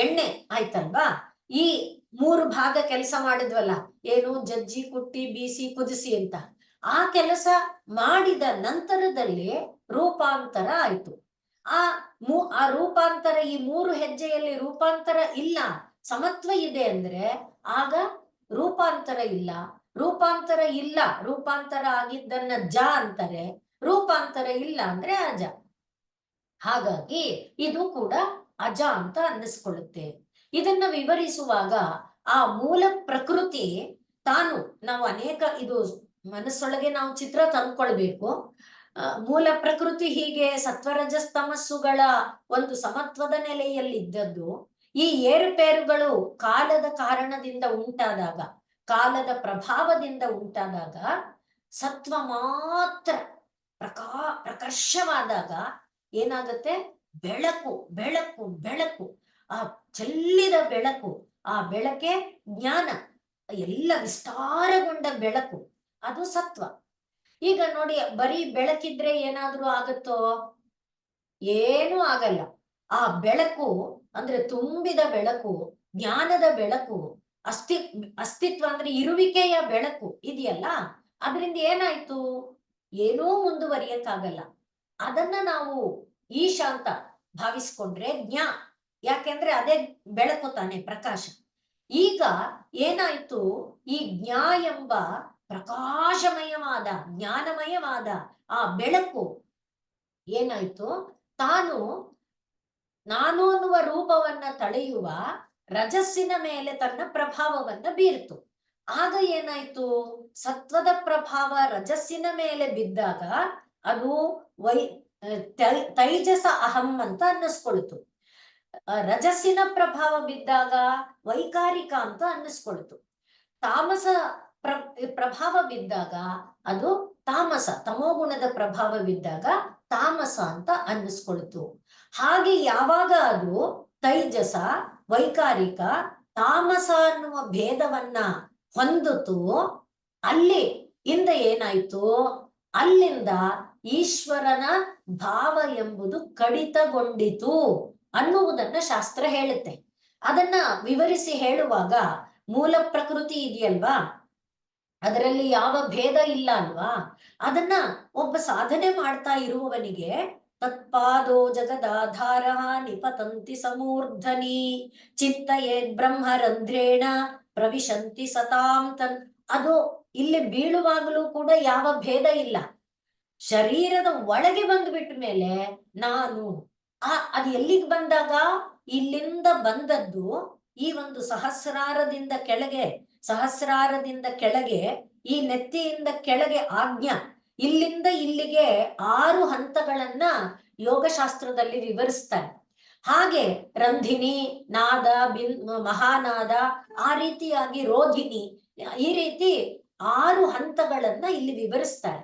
ಎಣ್ಣೆ ಆಯ್ತಲ್ವಾ. ಈ 3 ಭಾಗ ಕೆಲಸ ಮಾಡಿದ್ವಲ್ಲ, ಏನು, ಜಜ್ಜಿ ಕುಟ್ಟಿ ಬೀಸಿ ಕುದಿಸಿ ಅಂತ, ಆ ಕೆಲಸ ಮಾಡಿದ ನಂತರದಲ್ಲಿ ರೂಪಾಂತರ ಆಯ್ತು. ಆ ರೂಪಾಂತರ, ಈ 3 ಹೆಜ್ಜೆಯಲ್ಲಿ ರೂಪಾಂತರ ಇಲ್ಲ, ಸಮತ್ವ ಇದೆ ಅಂದ್ರೆ ಆಗ ರೂಪಾಂತರ ಇಲ್ಲ. ರೂಪಾಂತರ ಇಲ್ಲ, ರೂಪಾಂತರ ಆಗಿದ್ದನ್ನ ಜ ಅಂತಾರೆ, ರೂಪಾಂತರ ಇಲ್ಲ ಅಂದ್ರೆ ಅಜ. ಹಾಗಾಗಿ ಇದು ಕೂಡ ಅಜ ಅಂತ ಅನ್ನಿಸ್ಕೊಳ್ಳುತ್ತೆ. ಇದನ್ನ ವಿವರಿಸುವಾಗ ಆ ಮೂಲ ಪ್ರಕೃತಿ ತಾನು, ನಾವು ಅನೇಕ ಇದು ಮನಸ್ಸೊಳಗೆ ನಾವು ಚಿತ್ರ ತಂದ್ಕೊಳ್ಬೇಕು. ಮೂಲ ಪ್ರಕೃತಿ ಹೀಗೆ ಸತ್ವರಜಸ್ತಮಸ್ಸುಗಳ ಒಂದು ಸಮತ್ವದ ನೆಲೆಯಲ್ಲಿದ್ದದ್ದು, ಈ ಏರುಪೇರುಗಳು ಕಾಲದ ಕಾರಣದಿಂದ ಉಂಟಾದಾಗ, ಕಾಲದ ಪ್ರಭಾವದಿಂದ ಉಂಟಾದಾಗ, ಸತ್ವ ಮಾತ್ರ ಪ್ರಕರ್ಷವಾದಾಗ ಏನಾಗುತ್ತೆ, ಬೆಳಕು ಬೆಳಕು ಬೆಳಕು, ಆ ಚೆಲ್ಲಿದ ಬೆಳಕು, ಆ ಬೆಳಕೆ ಜ್ಞಾನ, ಎಲ್ಲ ವಿಸ್ತಾರಗೊಂಡ ಬೆಳಕು, ಅದು ಸತ್ವ. ಈಗ ನೋಡಿ, ಬರೀ ಬೆಳಕಿದ್ರೆ ಏನಾದ್ರೂ ಆಗುತ್ತೋ? ಏನೂ ಆಗಲ್ಲ. ಆ ಬೆಳಕು ಅಂದ್ರೆ ತುಂಬಿದ ಬೆಳಕು, ಜ್ಞಾನದ ಬೆಳಕು, ಅಸ್ತಿತ್ವ ಅಂದ್ರೆ ಇರುವಿಕೆಯ ಬೆಳಕು ಇದೆಯಲ್ಲ, ಅದರಿಂದ ಏನಾಯ್ತು, ಏನೂ ಮುಂದುವರಿಯಕ್ಕಾಗಲ್ಲ. ಅದನ್ನ ನಾವು ಈಶ ಅಂತ ಭಾವಿಸ್ಕೊಂಡ್ರೆ ಜ್ಞಾ, ಯಾಕೆಂದ್ರೆ ಅದೇ ಬೆಳಕು ತಾನೆ, ಪ್ರಕಾಶ. ಈಗ ಏನಾಯ್ತು, ಈ ಜ್ಞಾ ಎಂಬ ಪ್ರಕಾಶಮಯವಾದ ಜ್ಞಾನಮಯವಾದ ಆ ಬೆಳಕು ಏನಾಯ್ತು, ನಾನು ಅನ್ನುವ ರೂಪವನ್ನ ತಳೆಯುವ ರಜಸ್ಸಿನ ಮೇಲೆ ತನ್ನ ಪ್ರಭಾವವನ್ನ ಬೀರ್ತು. ಆಗ ಏನಾಯ್ತು, ಸತ್ವದ ಪ್ರಭಾವ ರಜಸ್ಸಿನ ಮೇಲೆ ಬಿದ್ದಾಗ ಅದು ತೈಜಸ ಅಹಂ ಅಂತ ಅನ್ನಿಸ್ಕೊಳ್ತು. ರಜಸ್ಸಿನ ಪ್ರಭಾವ ಬಿದ್ದಾಗ ವೈಕಾರಿಕ ಅಂತ ಅನ್ನಿಸ್ಕೊಳ್ತು. ತಾಮಸ ಪ್ರಭಾವ ಬಿದ್ದಾಗ ಅದು ತಾಮಸ, ತಮೋಗುಣದ ಪ್ರಭಾವ ಬಿದ್ದಾಗ ತಾಮಸ ಅಂತ ಅನ್ನಿಸ್ಕೊಳ್ತು. ಹಾಗೆ ಯಾವಾಗ ಅದು ತೈಜಸ, ವೈಕಾರಿಕ, ತಾಮಸ ಅನ್ನುವ ಭೇದವನ್ನ ಹೊಂದಿತು, ಅಲ್ಲಿ ಇಂದ ಏನಾಯ್ತು, ಅಲ್ಲಿಂದ ಈಶ್ವರನ ಭಾವ ಎಂಬುದು ಕಡಿತಗೊಂಡಿತು ಅನ್ನುವುದನ್ನ ಶಾಸ್ತ್ರ ಹೇಳುತ್ತೆ. ಅದನ್ನ ವಿವರಿಸಿ ಹೇಳುವಾಗ, ಮೂಲ ಪ್ರಕೃತಿ ಇದೆಯಲ್ವಾ, ಅದರಲ್ಲಿ ಯಾವ ಭೇದ ಇಲ್ಲ ಅಲ್ವಾ, ಅದನ್ನ ಒಬ್ಬ ಸಾಧನೆ ಮಾಡ್ತಾ ಇರುವವನಿಗೆ ತತ್ಪಾದೋ ಜಗದಾಧಾರ ನಿಪತಂತಿ ಸಮೂರ್ಧನಿ ಚಿತ್ತಯೇದ್ ಬ್ರಹ್ಮರಂಧ್ರೇಣ ಪ್ರವಿಶಂತಿ ಸತಾಂ ತನ್. ಅದು ಇಲ್ಲಿ ಬೀಳುವಾಗಲೂ ಕೂಡ ಯಾವ ಭೇದ ಇಲ್ಲ. ಶರೀರದ ಒಳಗೆ ಬಂದ್ಬಿಟ್ಟ ಮೇಲೆ ನಾನು ಅದು ಎಲ್ಲಿಗೆ ಬಂದಾಗ, ಇಲ್ಲಿಂದ ಬಂದದ್ದು ಈ ಒಂದು ಸಹಸ್ರಾರದಿಂದ ಕೆಳಗೆ ಈ ನೆತ್ತಿಯಿಂದ ಕೆಳಗೆ ಆಜ್ಞಾ, ಇಲ್ಲಿಂದ ಇಲ್ಲಿಗೆ 6 ಹಂತಗಳನ್ನ ಯೋಗಶಾಸ್ತ್ರದಲ್ಲಿ ವಿವರಿಸ್ತಾರೆ. ಹಾಗೆ ರಂಧಿನಿ, ನಾದ, ಮಹಾನಾದ, ಆ ರೀತಿಯಾಗಿ ರೋಧಿನಿ, ಈ ರೀತಿ 6 ಹಂತಗಳನ್ನ ಇಲ್ಲಿ ವಿವರಿಸ್ತಾರೆ.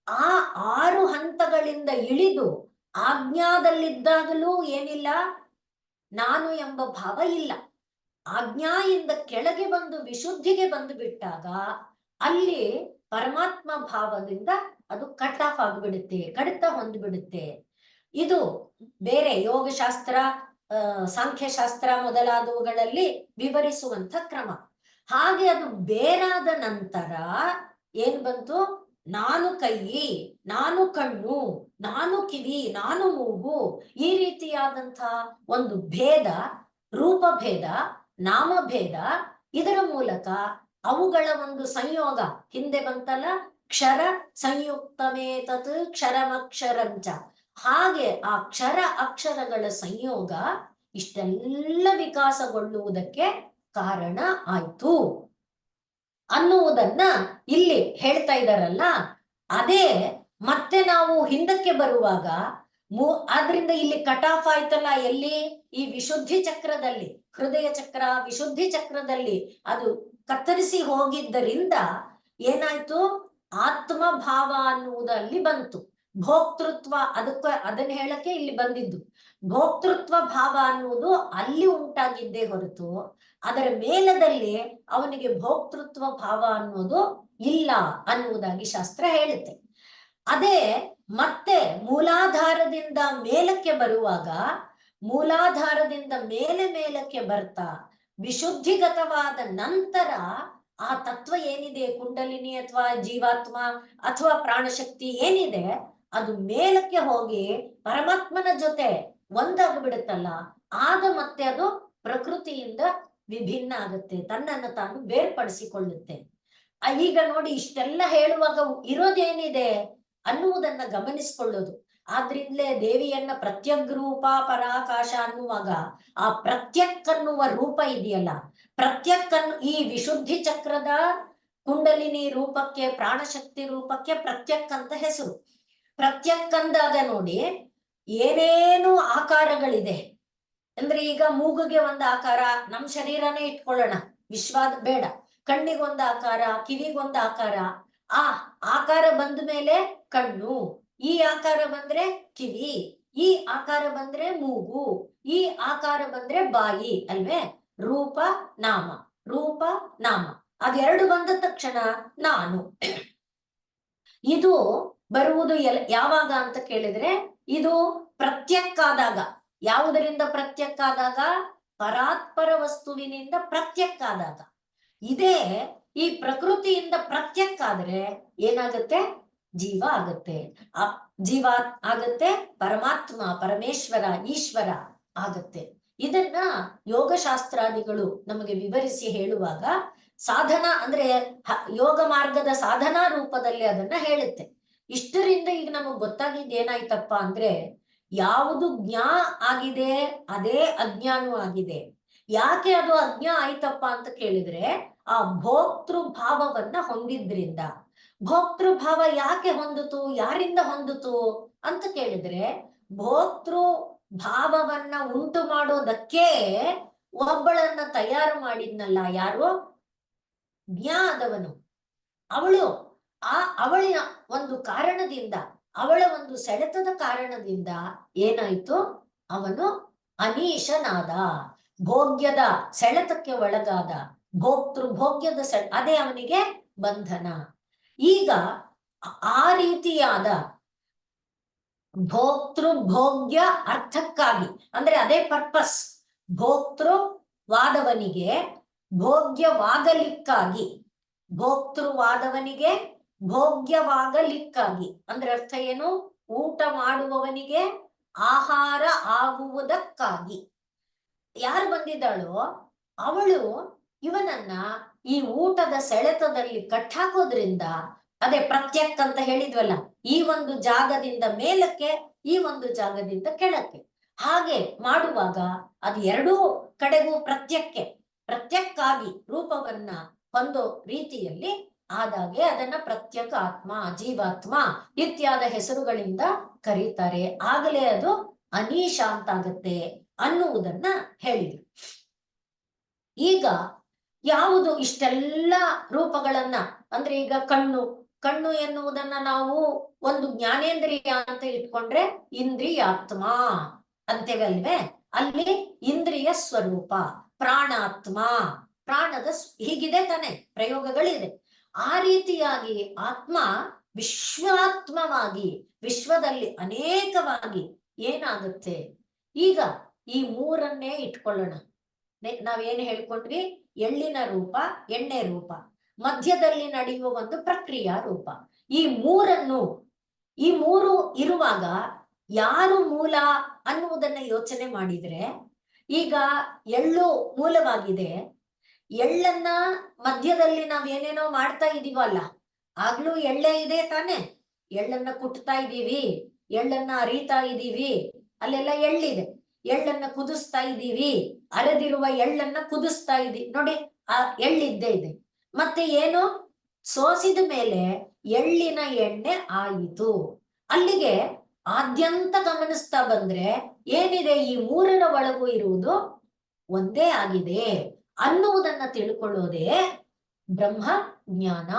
ಆ 6 ಹಂತಗಳಿಂದ ಇಳಿದು ಆಜ್ಞಾದಲ್ಲಿದ್ದಾಗಲೂ ಏನಿಲ್ಲ, ನಾನು ಎಂಬ ಭಾವ ಇಲ್ಲ. ಆಜ್ಞಾಯಿಂದ ಕೆಳಗೆ ಬಂದು ವಿಶುದ್ಧಿಗೆ ಬಂದು ಬಿಟ್ಟಾಗ ಅಲ್ಲಿ ಪರಮಾತ್ಮ ಭಾವದಿಂದ ಅದು ಕಟ್ ಆಫ್ ಆಗಿಬಿಡುತ್ತೆ, ಕಡಿತ ಹೊಂದ್ಬಿಡುತ್ತೆ. ಇದು ಬೇರೆ ಯೋಗಶಾಸ್ತ್ರ, ಸಾಂಖ್ಯಶಾಸ್ತ್ರ ಮೊದಲಾದವುಗಳಲ್ಲಿ ವಿವರಿಸುವಂತ ಕ್ರಮ. ಹಾಗೆ ಅದು ಬೇರಾದ ನಂತರ ಏನ್ ಬಂತು, ನಾನು ಕೈ, ನಾನು ಕಣ್ಣು, ನಾನು ಕಿವಿ, ನಾನು ಮೂಗು, ಈ ರೀತಿಯಾದಂಥ ಒಂದು ಭೇದ, ರೂಪಭೇದ, ನಾಮಭೇದ, ಇದರ ಮೂಲಕ ಅವುಗಳ ಒಂದು ಸಂಯೋಗ ಹಿಂದೆ ಬಂತಲ್ಲ, ಕ್ಷರ ಸಂಯುಕ್ತಮೇತತ್ ಕ್ಷರಮಕ್ಷರಂಚ. ಹಾಗೆ ಆ ಕ್ಷರ ಅಕ್ಷರಗಳ ಸಂಯೋಗ ಇಷ್ಟೆಲ್ಲ ವಿಕಾಸಗೊಳ್ಳುವುದಕ್ಕೆ ಕಾರಣ ಆಯ್ತು. ಅನ್ನುವುದನ್ನ ಇಲ್ಲಿ ಹೇಳ್ತಾ ಇದ್ದಾರಲ್ಲ. ಅದೇ ಮತ್ತೆ ನಾವು ಹಿಂದಕ್ಕೆ ಬರುವಾಗ ಆದ್ರಿಂದ ಇಲ್ಲಿ ಕಟ್ ಆಫ್ ಆಯ್ತಲ್ಲ ಎಲ್ಲಿ, ಈ ವಿಶುದ್ಧಿ ಚಕ್ರದಲ್ಲಿ, ಹೃದಯ ಚಕ್ರ ವಿಶುದ್ಧಿ ಚಕ್ರದಲ್ಲಿ ಅದು ಕತ್ತರಿಸಿ ಹೋಗಿದ್ದರಿಂದ ಏನಾಯ್ತು, ಆತ್ಮ ಭಾವ ಅನ್ನುವುದಲ್ಲಿ ಬಂತು. ಭೋಕ್ತೃತ್ವ, ಅದನ್ನ ಹೇಳಕ್ಕೆ ಇಲ್ಲಿ ಬಂದಿದ್ದು. ಭೋಕ್ತೃತ್ವ ಭಾವ ಅನ್ನುವುದು ಅಲ್ಲಿ ಉಂಟಾಗಿದ್ದೇ ಹೊರತು ಅದರ ಮೇಲದಲ್ಲಿ ಅವನಿಗೆ ಭೋಕ್ತೃತ್ವ ಭಾವ ಅನ್ನೋದು ಇಲ್ಲ ಅನ್ನುವುದಾಗಿ ಶಾಸ್ತ್ರ ಹೇಳುತ್ತೆ. ಅದೇ ಮತ್ತೆ ಮೂಲಾಧಾರದಿಂದ ಮೇಲಕ್ಕೆ ಬರುವಾಗ, ಮೂಲಾಧಾರದಿಂದ ಮೇಲಕ್ಕೆ ಬರ್ತಾ ವಿಶುದ್ಧಿಗತವಾದ ನಂತರ ಆ ತತ್ವ ಏನಿದೆ, ಕುಂಡಲಿನಿ ಅಥವಾ ಜೀವಾತ್ಮ ಅಥವಾ ಪ್ರಾಣಶಕ್ತಿ ಏನಿದೆ, ಅದು ಮೇಲಕ್ಕೆ ಹೋಗಿ ಪರಮಾತ್ಮನ ಜೊತೆ ಒಂದಾಗ್ಬಿಡುತ್ತಲ್ಲ, ಆಗ ಮತ್ತೆ ಅದು ಪ್ರಕೃತಿಯಿಂದ ವಿಭಿನ್ನ ಆಗುತ್ತೆ, ತನ್ನನ್ನು ತಾನು ಬೇರ್ಪಡಿಸಿಕೊಳ್ಳುತ್ತೆ. ಈಗ ನೋಡಿ, ಇಷ್ಟೆಲ್ಲ ಹೇಳುವಾಗ ಇರೋದೇನಿದೆ ಅನ್ನುವುದನ್ನ ಗಮನಿಸಿಕೊಳ್ಳೋದು. ಆದ್ರಿಂದಲೇ ದೇವಿಯನ್ನ ಪ್ರತ್ಯಗ್ ರೂಪ ಪರಾಕಾಶ ಅನ್ನುವಾಗ ಆ ಪ್ರತ್ಯಕ್ ಅನ್ನುವ ರೂಪ ಇದೆಯಲ್ಲ, ಪ್ರತ್ಯಕ್ ಈ ವಿಶುದ್ಧಿ ಚಕ್ರದ ಕುಂಡಲಿನಿ ರೂಪಕ್ಕೆ, ಪ್ರಾಣಶಕ್ತಿ ರೂಪಕ್ಕೆ ಪ್ರತ್ಯಕ್ ಅಂತ ಹೆಸರು. ಪ್ರತ್ಯಕ್ ಅಂದಾಗ ನೋಡಿ, ಏನೇನು ಆಕಾರಗಳಿದೆ ಅಂದ್ರೆ, ಈಗ ಮೂಗುಗೆ ಒಂದು ಆಕಾರ, ನಮ್ ಶರೀರನೇ ಇಟ್ಕೊಳ್ಳೋಣ, ವಿಶ್ವಾದ ಬೇಡ, ಕಣ್ಣಿಗೊಂದು ಆಕಾರ, ಕಿವಿಗೊಂದು ಆಕಾರ, ಆ ಆಕಾರ ಬಂದ ಮೇಲೆ ಕಣ್ಣು, ಈ ಆಕಾರ ಬಂದ್ರೆ ಕಿವಿ, ಈ ಆಕಾರ ಬಂದ್ರೆ ಮೂಗು, ಈ ಆಕಾರ ಬಂದ್ರೆ ಬಾಯಿ ಅಲ್ವೇ? ರೂಪ ನಾಮ, ರೂಪ ನಾಮ, ಅದೆರಡು ಬಂದ ತಕ್ಷಣ ನಾನು. ಇದು ಬರುವುದು ಯಾವಾಗ ಅಂತ ಕೇಳಿದ್ರೆ, ಇದು ಪ್ರತ್ಯಕ್ಕಾದಾಗ. ಯಾವುದರಿಂದ ಪ್ರತ್ಯಕ್ಕಾದಾಗ? ಪರಾತ್ಪರ ವಸ್ತುವಿನಿಂದ ಪ್ರತ್ಯಕ್ಕಾದಾಗ. ಇದೇ ಈ ಪ್ರಕೃತಿಯಿಂದ ಪ್ರತ್ಯಕ್ಕಾದ್ರೆ ಏನಾಗುತ್ತೆ? ಜೀವ ಆಗತ್ತೆ, ಜೀವ ಆಗತ್ತೆ, ಪರಮಾತ್ಮ ಪರಮೇಶ್ವರ ಈಶ್ವರ ಆಗತ್ತೆ. ಇದನ್ನ ಯೋಗಶಾಸ್ತ್ರಾದಿಗಳು ನಮಗೆ ವಿವರಿಸಿ ಹೇಳುವಾಗ, ಸಾಧನ ಅಂದ್ರೆ ಯೋಗ ಮಾರ್ಗದ ಸಾಧನಾ ರೂಪದಲ್ಲಿ ಅದನ್ನ ಹೇಳುತ್ತೆ. ಇಷ್ಟರಿಂದ ಈಗ ನಮಗ್ ಗೊತ್ತಾಗಿದ್ದು ಏನಾಯ್ತಪ್ಪ ಅಂದ್ರೆ, ಯಾವುದು ಜ್ಞಾ ಆಗಿದೆ ಅದೇ ಅಜ್ಞಾನೂ ಆಗಿದೆ. ಯಾಕೆ ಅದು ಅಜ್ಞಾ ಆಯ್ತಪ್ಪ ಅಂತ ಕೇಳಿದ್ರೆ, ಆ ಭೋಕ್ತೃ ಭಾವವನ್ನ ಹೊಂದಿದ್ರಿಂದ. ಭೋಕ್ತೃ ಭಾವ ಯಾಕೆ ಹೊಂದಿತು, ಯಾರಿಂದ ಹೊಂದಿತು ಅಂತ ಕೇಳಿದ್ರೆ, ಭೋಕ್ತೃ ಭಾವವನ್ನ ಉಂಟು ಮಾಡೋದಕ್ಕೆ ಒಬ್ಬಳನ್ನ ತಯಾರು ಮಾಡಿದ್ನಲ್ಲ, ಯಾರು? ಜ್ಞಾ ಆದವನು. ಅವಳಿನ ಒಂದು ಕಾರಣದಿಂದ, ಅವಳ ಒಂದು ಸೆಳೆತದ ಕಾರಣದಿಂದ ಏನಾಯ್ತು, ಅವನು ಅನೀಶನಾದ, ಭೋಗ್ಯದ ಸೆಳೆತಕ್ಕೆ ಒಳಗಾದ, ಭೋಗ್ಯದ ಅದೇ ಅವನಿಗೆ ಬಂಧನ. ಈಗ ಆ ರೀತಿಯಾದ ಭೋಗ್ಯ ಅರ್ಥಕ್ಕಾಗಿ, ಅಂದ್ರೆ ಅದೇ ಪರ್ಪಸ್, ಭೋಕ್ತೃವಾದವನಿಗೆ ಭೋಗ್ಯವಾಗಲಿಕ್ಕಾಗಿ, ಭೋಕ್ತೃವಾದವನಿಗೆ ಭೋಗ್ಯವಾಗಲಿಕ್ಕಾಗಿ ಅಂದ್ರೆ ಅರ್ಥ ಏನು? ಊಟ ಮಾಡುವವನಿಗೆ ಆಹಾರ ಆಗುವುದಕ್ಕಾಗಿ ಯಾರು ಬಂದಿದ್ದಾಳೋ ಅವಳು ಇವನನ್ನ ಈ ಊಟದ ಸೆಳೆತದಲ್ಲಿ ಕಟ್ಟಾಕೋದ್ರಿಂದ, ಅದೇ ಪ್ರತ್ಯಕ್ ಅಂತ ಹೇಳಿದ್ವಲ್ಲ, ಈ ಒಂದು ಜಾಗದಿಂದ ಮೇಲಕ್ಕೆ, ಈ ಒಂದು ಜಾಗದಿಂದ ಕೆಳಕ್ಕೆ, ಹಾಗೆ ಮಾಡುವಾಗ ಅದು ಎರಡೂ ಕಡೆಗೂ ಪ್ರತ್ಯಕ್ಕಾಗಿ ರೂಪವನ್ನ ಹೊಂದೋ ರೀತಿಯಲ್ಲಿ ಆದಾಗೆ ಅದನ್ನ ಪ್ರತ್ಯೇಕ ಆತ್ಮ, ಜೀವಾತ್ಮ ಇತ್ಯಾದ ಹೆಸರುಗಳಿಂದ ಕರೀತಾರೆ. ಆಗಲೇ ಅದು ಅನೀಶ ಅಂತಾಗತ್ತೆ ಅನ್ನುವುದನ್ನ ಹೇಳಿದ್ರು. ಈಗ ಯಾವುದು ಇಷ್ಟೆಲ್ಲ ರೂಪಗಳನ್ನ, ಅಂದ್ರೆ ಈಗ ಕಣ್ಣು ಎನ್ನುವುದನ್ನ ನಾವು ಒಂದು ಜ್ಞಾನೇಂದ್ರಿಯ ಅಂತ ಇಟ್ಕೊಂಡ್ರೆ ಇಂದ್ರಿಯಾತ್ಮ ಅಂತೇವಲ್ವೇ? ಅಲ್ಲಿ ಇಂದ್ರಿಯ ಸ್ವರೂಪ ಪ್ರಾಣಾತ್ಮ, ಪ್ರಾಣದ ಹೀಗಿದೆ ತಾನೆ, ಪ್ರಯೋಗಗಳಿದೆ. ಆ ರೀತಿಯಾಗಿ ಆತ್ಮ ವಿಶ್ವಾತ್ಮವಾಗಿ, ವಿಶ್ವದಲ್ಲಿ ಅನೇಕವಾಗಿ ಏನಾಗುತ್ತೆ. ಈಗ ಈ ಮೂರನ್ನೇ ಇಟ್ಕೊಳ್ಳೋಣ. ನಾವೇನು ಹೇಳ್ಕೊಂಡ್ವಿ? ಎಳ್ಳಿನ ರೂಪ, ಎಣ್ಣೆ ರೂಪ, ಮಧ್ಯದಲ್ಲಿ ನಡೆಯುವ ಒಂದು ಪ್ರಕ್ರಿಯಾ ರೂಪ. ಈ ಮೂರು ಇರುವಾಗ ಯಾರು ಮೂಲ ಅನ್ನುವುದನ್ನ ಯೋಚನೆ ಮಾಡಿದ್ರೆ, ಈಗ ಎಳ್ಳು ಮೂಲವಾಗಿದೆ, ಎಳ್ಳನ್ನ ಮಧ್ಯದಲ್ಲಿ ನಾವೇನೇನೋ ಮಾಡ್ತಾ ಇದೀವಲ್ಲ, ಆಗ್ಲೂ ಎಳ್ಳೆ ಇದೆ ತಾನೆ, ಎಳ್ಳನ್ನ ಕುಟ್ತಾ ಇದೀವಿ, ಎಳ್ಳನ್ನ ಅರಿತಾ ಇದೀವಿ, ಅಲ್ಲೆಲ್ಲ ಎಳ್ಳಿದೆ, ಎಳ್ಳನ್ನ ಕುದಿಸ್ತಾ ಇದ್ದೀವಿ, ಅರೆದಿರುವ ಎಳ್ಳನ್ನ ಕುದಿಸ್ತಾ ಇದೀವಿ ನೋಡಿ, ಆ ಎಳ್ಳಿದ್ದೇ ಇದೆ. ಮತ್ತೆ ಏನು ಸೋಸಿದ ಮೇಲೆ ಎಳ್ಳಿನ ಎಣ್ಣೆ ಆಯಿತು. ಅಲ್ಲಿಗೆ ಆದ್ಯಂತ ಗಮನಿಸ್ತಾ ಬಂದ್ರೆ ಏನಿದೆ, ಈ ಮೂರರ ಒಳಗೂ ಇರುವುದು ಒಂದೇ ಆಗಿದೆ ಅನ್ನುವುದನ್ನ ತಿಳ್ಕೊಳ್ಳೋದೇ ಬ್ರಹ್ಮ ಜ್ಞಾನ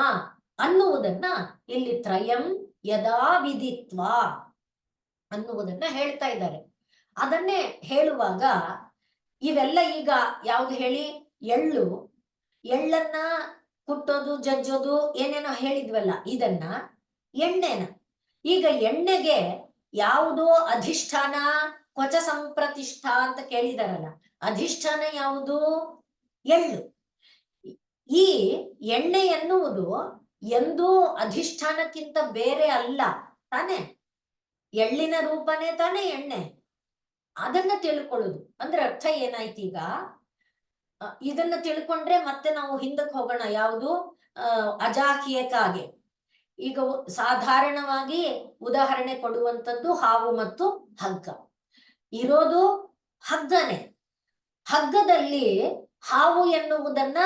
ಅನ್ನುವುದನ್ನ ಇಲ್ಲಿ ತ್ರಯಂ ಯದಾ ವಿದಿತ್ವ ಅನ್ನುವುದನ್ನ ಹೇಳ್ತಾ ಇದ್ದಾರೆ. ಅದನ್ನೇ ಹೇಳುವಾಗ ಇವೆಲ್ಲ ಈಗ ಯಾವ್ದು ಹೇಳಿ, ಎಳ್ಳನ್ನ ಕುಟ್ಟೋದು ಜಜ್ಜೋದು ಏನೇನೋ ಹೇಳಿದ್ವಲ್ಲ, ಇದನ್ನ ಎಣ್ಣೆನ ಈಗ ಎಣ್ಣೆಗೆ ಯಾವುದೋ ಅಧಿಷ್ಠಾನ ಕ್ವಚ ಸಂಪ್ರತಿಷ್ಠಾ ಅಂತ ಕೇಳಿದಾರಲ್ಲ, ಅಧಿಷ್ಠಾನ ಯಾವುದು? ಎಳ್ಳು. ಈ ಎಣ್ಣೆ ಎನ್ನುವುದು ಎಂದೂ ಅಧಿಷ್ಠಾನಕ್ಕಿಂತ ಬೇರೆ ಅಲ್ಲ ತಾನೆ, ಎಳ್ಳಿನ ರೂಪನೇ ತಾನೆ ಎಣ್ಣೆ. ಅದನ್ನ ತಿಳ್ಕೊಳ್ಳೋದು ಅಂದ್ರೆ ಅರ್ಥ ಏನಾಯ್ತು ಈಗ, ಇದನ್ನ ತಿಳ್ಕೊಂಡ್ರೆ ಮತ್ತೆ ನಾವು ಹಿಂದಕ್ಕೆ ಹೋಗೋಣ. ಯಾವುದು? ಅಜಾಕಿಯಕಾಗೆ. ಈಗ ಸಾಧಾರಣವಾಗಿ ಉದಾಹರಣೆ ಕೊಡುವಂಥದ್ದು ಹಾವು ಮತ್ತು ಹಗ್ಗ. ಇರೋದು ಹಗ್ಗನೇ. ಹಗ್ಗದಲ್ಲಿ ಹಾವು ಎನ್ನುವುದನ್ನ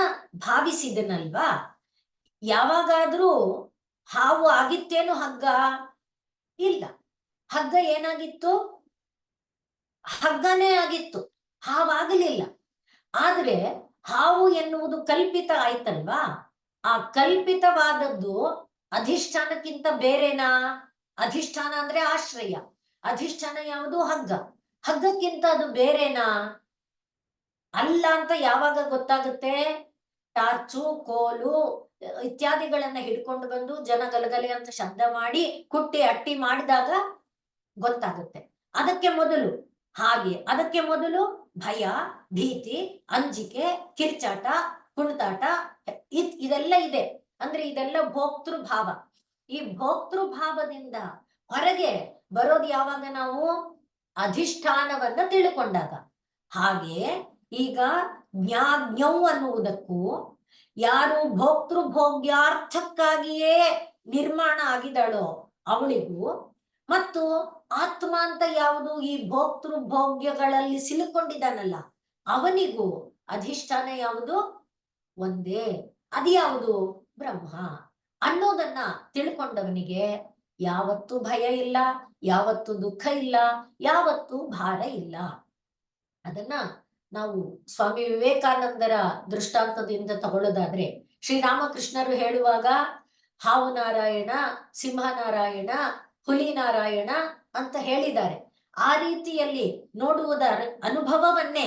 ಭಾವಿಸಿದನಲ್ವಾ? ಯಾವಾಗಾದ್ರೂ ಹಾವು ಆಗಿತ್ತೇನು ಹಗ್ಗ? ಇಲ್ಲ. ಹಗ್ಗ ಏನಾಗಿತ್ತು? ಹಗ್ಗನೇ ಆಗಿತ್ತು, ಹಾವಾಗಲಿಲ್ಲ. ಆದ್ರೆ ಹಾವು ಎನ್ನುವುದು ಕಲ್ಪಿತ ಆಯ್ತಲ್ವಾ? ಆ ಕಲ್ಪಿತವಾದದ್ದು ಅಧಿಷ್ಠಾನಕ್ಕಿಂತ ಬೇರೆನಾ? ಅಧಿಷ್ಠಾನ ಅಂದ್ರೆ ಆಶ್ರಯ. ಅಧಿಷ್ಠಾನ ಯಾವುದು? ಹಗ್ಗ. ಹಗ್ಗಕ್ಕಿಂತ ಅದು ಬೇರೆನಾ? ಅಲ್ಲ ಅಂತ ಯಾವಾಗ ಗೊತ್ತಾಗುತ್ತೆ? ಟಾರ್ಚು, ಕೋಲು ಇತ್ಯಾದಿಗಳನ್ನ ಹಿಡ್ಕೊಂಡು ಬಂದು ಜನ ಗಲಗಲೆ ಅಂತ ಶಬ್ದ ಮಾಡಿ ಕುಟ್ಟಿ ಅಟ್ಟಿ ಮಾಡಿದಾಗ ಗೊತ್ತಾಗುತ್ತೆ. ಅದಕ್ಕೆ ಮೊದಲು ಭಯ, ಭೀತಿ, ಅಂಜಿಕೆ, ಕಿರ್ಚಾಟ, ಕುಣಿತಾಟ ಇದೆಲ್ಲ ಇದೆ. ಅಂದ್ರೆ ಇದೆಲ್ಲ ಭೋಕ್ತೃಭಾವ. ಈ ಭೋಕ್ತೃಭಾವದಿಂದ ಹೊರಗೆ ಬರೋದು ಯಾವಾಗ? ನಾವು ಅಧಿಷ್ಠಾನವನ್ನ ತಿಳ್ಕೊಂಡಾಗ. ಹಾಗೆ ಈಗ ಜ್ಞಾಜ್ಞೌ ಅನ್ನುವುದಕ್ಕೂ, ಯಾರು ಭೋಕ್ತೃಭೋಗ್ಯಾರ್ಥಕ್ಕಾಗಿಯೇ ನಿರ್ಮಾಣ ಆಗಿದ್ದಾಳೋ ಅವಳಿಗೂ, ಮತ್ತು ಆತ್ಮ ಅಂತ ಯಾವುದು ಈ ಭೋಕ್ತೃಭೋಗ್ಯಗಳಲ್ಲಿ ಸಿಲುಕೊಂಡಿದ್ದಾನಲ್ಲ ಅವನಿಗೂ ಅಧಿಷ್ಠಾನ ಯಾವುದು? ಒಂದೇ. ಅದು ಯಾವುದು? ಬ್ರಹ್ಮ ಅನ್ನೋದನ್ನ ತಿಳ್ಕೊಂಡವನಿಗೆ ಯಾವತ್ತೂ ಭಯ ಇಲ್ಲ, ಯಾವತ್ತೂ ದುಃಖ ಇಲ್ಲ, ಯಾವತ್ತೂ ಭಾರ ಇಲ್ಲ. ಅದನ್ನ ನಾವು ಸ್ವಾಮಿ ವಿವೇಕಾನಂದರ ದೃಷ್ಟಾಂತದಿಂದ ತಗೊಳ್ಳೋದಾದ್ರೆ, ಶ್ರೀರಾಮಕೃಷ್ಣರು ಹೇಳುವಾಗ ಹಾವು ನಾರಾಯಣ, ಸಿಂಹ ನಾರಾಯಣ, ಹುಲಿ ನಾರಾಯಣ ಅಂತ ಹೇಳಿದ್ದಾರೆ. ಆ ರೀತಿಯಲ್ಲಿ ನೋಡುವುದರ ಅನುಭವವನ್ನೇ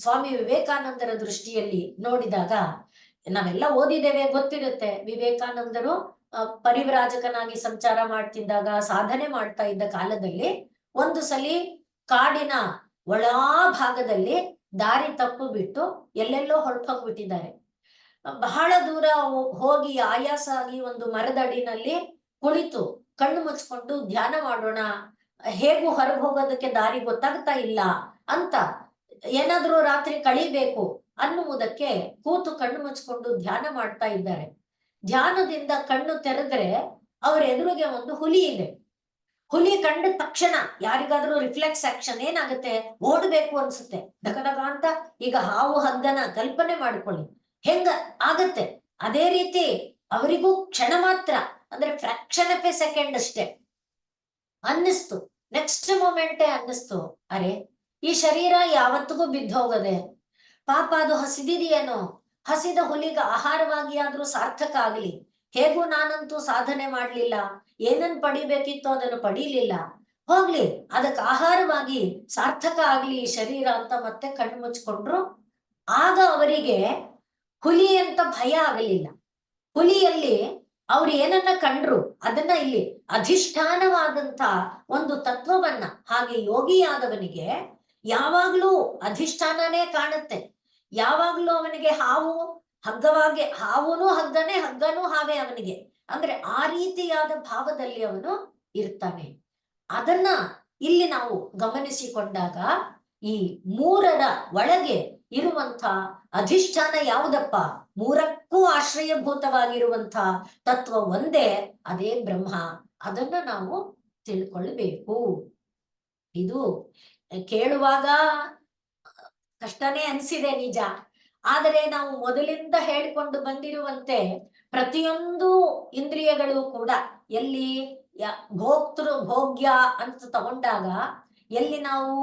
ಸ್ವಾಮಿ ವಿವೇಕಾನಂದರ ದೃಷ್ಟಿಯಲ್ಲಿ ನೋಡಿದಾಗ, ನಾವೆಲ್ಲ ಓದಿದ್ದೇವೆ, ಗೊತ್ತಿರುತ್ತೆ. ವಿವೇಕಾನಂದರು ಪರಿವ್ರಾಜಕನಾಗಿ ಸಂಚಾರ ಮಾಡ್ತಿದ್ದಾಗ, ಸಾಧನೆ ಮಾಡ್ತಾ ಇದ್ದ ಕಾಲದಲ್ಲಿ ಒಂದು ಸಲಿ ಕಾಡಿನ ಒಳಾ ಭಾಗದಲ್ಲಿ ದಾರಿ ತಪ್ಪು ಬಿಟ್ಟು ಎಲ್ಲೆಲ್ಲೋ ಹೊರಟೋಗ್ಬಿಟ್ಟಿದ್ದಾರೆ. ಬಹಳ ದೂರ ಹೋಗಿ ಆಯಾಸ ಆಗಿ ಒಂದು ಮರದಡಿನಲ್ಲಿ ಕುಳಿತು ಕಣ್ಣು ಮುಚ್ಕೊಂಡು ಧ್ಯಾನ ಮಾಡೋಣ, ಹೇಗೂ ಹೊರಗೆ ಹೋಗೋದಕ್ಕೆ ದಾರಿ ಗೊತ್ತಾಗ್ತಾ ಇಲ್ಲ ಅಂತ, ಏನಾದ್ರೂ ರಾತ್ರಿ ಕಳಿಬೇಕು ಅನ್ನುವುದಕ್ಕೆ ಕೂತು ಕಣ್ಣು ಮುಚ್ಕೊಂಡು ಧ್ಯಾನ ಮಾಡ್ತಾ ಇದ್ದಾರೆ. ಧ್ಯಾನದಿಂದ ಕಣ್ಣು ತೆರೆದ್ರೆ ಅವ್ರ ಎದುರಿಗೆ ಒಂದು ಹುಲಿ ಇದೆ. ಹುಲಿ ಕಂಡ ತಕ್ಷಣ ಯಾರಿಗಾದ್ರೂ ರಿಫ್ಲೆಕ್ಸ್ ಆಕ್ಷನ್ ಏನಾಗುತ್ತೆ? ಓಡ್ಬೇಕು ಅನ್ಸುತ್ತೆ, ಡಗಡಗ ಅಂತ. ಈಗ ಹಾವು ಹಗ್ಗನ ಕಲ್ಪನೆ ಮಾಡ್ಕೊಳ್ಳಿ, ಹೆಂಗ ಆಗತ್ತೆ? ಅದೇ ರೀತಿ ಅವರಿಗೂ ಕ್ಷಣ ಮಾತ್ರ, ಅಂದ್ರೆ ಫ್ರಾಕ್ಷನ್ ಆಫ್ ಎ ಸೆಕೆಂಡ್ ಅಷ್ಟೇ ಅನ್ನಿಸ್ತು. ನೆಕ್ಸ್ಟ್ ಮೊಮೆಂಟೇ ಅನ್ನಿಸ್ತು, ಅರೆ ಈ ಶರೀರ ಯಾವತ್ತಿಗೂ ಬಿದ್ದೋಗದೆ, ಪಾಪ ಅದು ಹಸಿದಿದೆಯೇನೋ, ಹಸಿದ ಹುಲಿಗ ಆಹಾರವಾಗಿ ಆದ್ರೂ ಸಾರ್ಥಕ ಆಗ್ಲಿ. ಹೇಗೂ ನಾನಂತೂ ಸಾಧನೆ ಮಾಡ್ಲಿಲ್ಲ, ಏನನ್ ಪಡಿಬೇಕಿತ್ತೋ ಅದನ್ನು ಪಡೀಲಿಲ್ಲ, ಹೋಗ್ಲಿ ಅದಕ್ಕೆ ಆಹಾರವಾಗಿ ಸಾರ್ಥಕ ಆಗ್ಲಿ ಈ ಶರೀರ ಅಂತ ಮತ್ತೆ ಕಣ್ಣು ಮುಚ್ಕೊಂಡ್ರು. ಆಗ ಅವರಿಗೆ ಹುಲಿ ಅಂತ ಭಯ ಆಗಲಿಲ್ಲ. ಹುಲಿಯಲ್ಲಿ ಅವ್ರು ಏನನ್ನ ಕಂಡ್ರು ಅದನ್ನ ಇಲ್ಲಿ ಅಧಿಷ್ಠಾನವಾದಂತ ಒಂದು ತತ್ವವನ್ನ, ಹಾಗೆ ಯೋಗಿಯಾದವನಿಗೆ ಯಾವಾಗ್ಲೂ ಅಧಿಷ್ಠಾನನೇ ಕಾಣುತ್ತೆ. ಯಾವಾಗ್ಲೂ ಅವನಿಗೆ ಹಾವು ಹಗ್ಗವಾಗಿ, ಹಾವುನೂ ಹಗ್ಗನೇ, ಹಗ್ಗನೂ ಹಾವೇ ಅವನಿಗೆ. ಅಂದ್ರೆ ಆ ರೀತಿಯಾದ ಭಾವದಲ್ಲಿ ಅವನು ಇರ್ತಾನೆ. ಅದನ್ನ ಇಲ್ಲಿ ನಾವು ಗಮನಿಸಿಕೊಂಡಾಗ ಈ ಮೂರರ ಒಳಗೆ ಇರುವಂತ ಅಧಿಷ್ಠಾನ ಯಾವುದಪ್ಪ? ಮೂರಕ್ಕೂ ಆಶ್ರಯಭೂತವಾಗಿರುವಂತ ತತ್ವ ಒಂದೇ, ಅದೇ ಬ್ರಹ್ಮ. ಅದನ್ನ ನಾವು ತಿಳ್ಕೊಳ್ಬೇಕು. ಇದು ಕೇಳುವಾಗ ಕಷ್ಟನೇ ಅನ್ಸಿದೆ ನಿಜ, ಆದರೆ ನಾವು ಮೊದಲಿಂದ ಹೇಳಿಕೊಂಡು ಬಂದಿರುವಂತೆ ಪ್ರತಿಯೊಂದು ಇಂದ್ರಿಯಗಳು ಕೂಡ ಎಲ್ಲಿ ಭೋಗ್ಯ ಅಂತ ತಗೊಂಡಾಗ ಎಲ್ಲಿ ನಾವು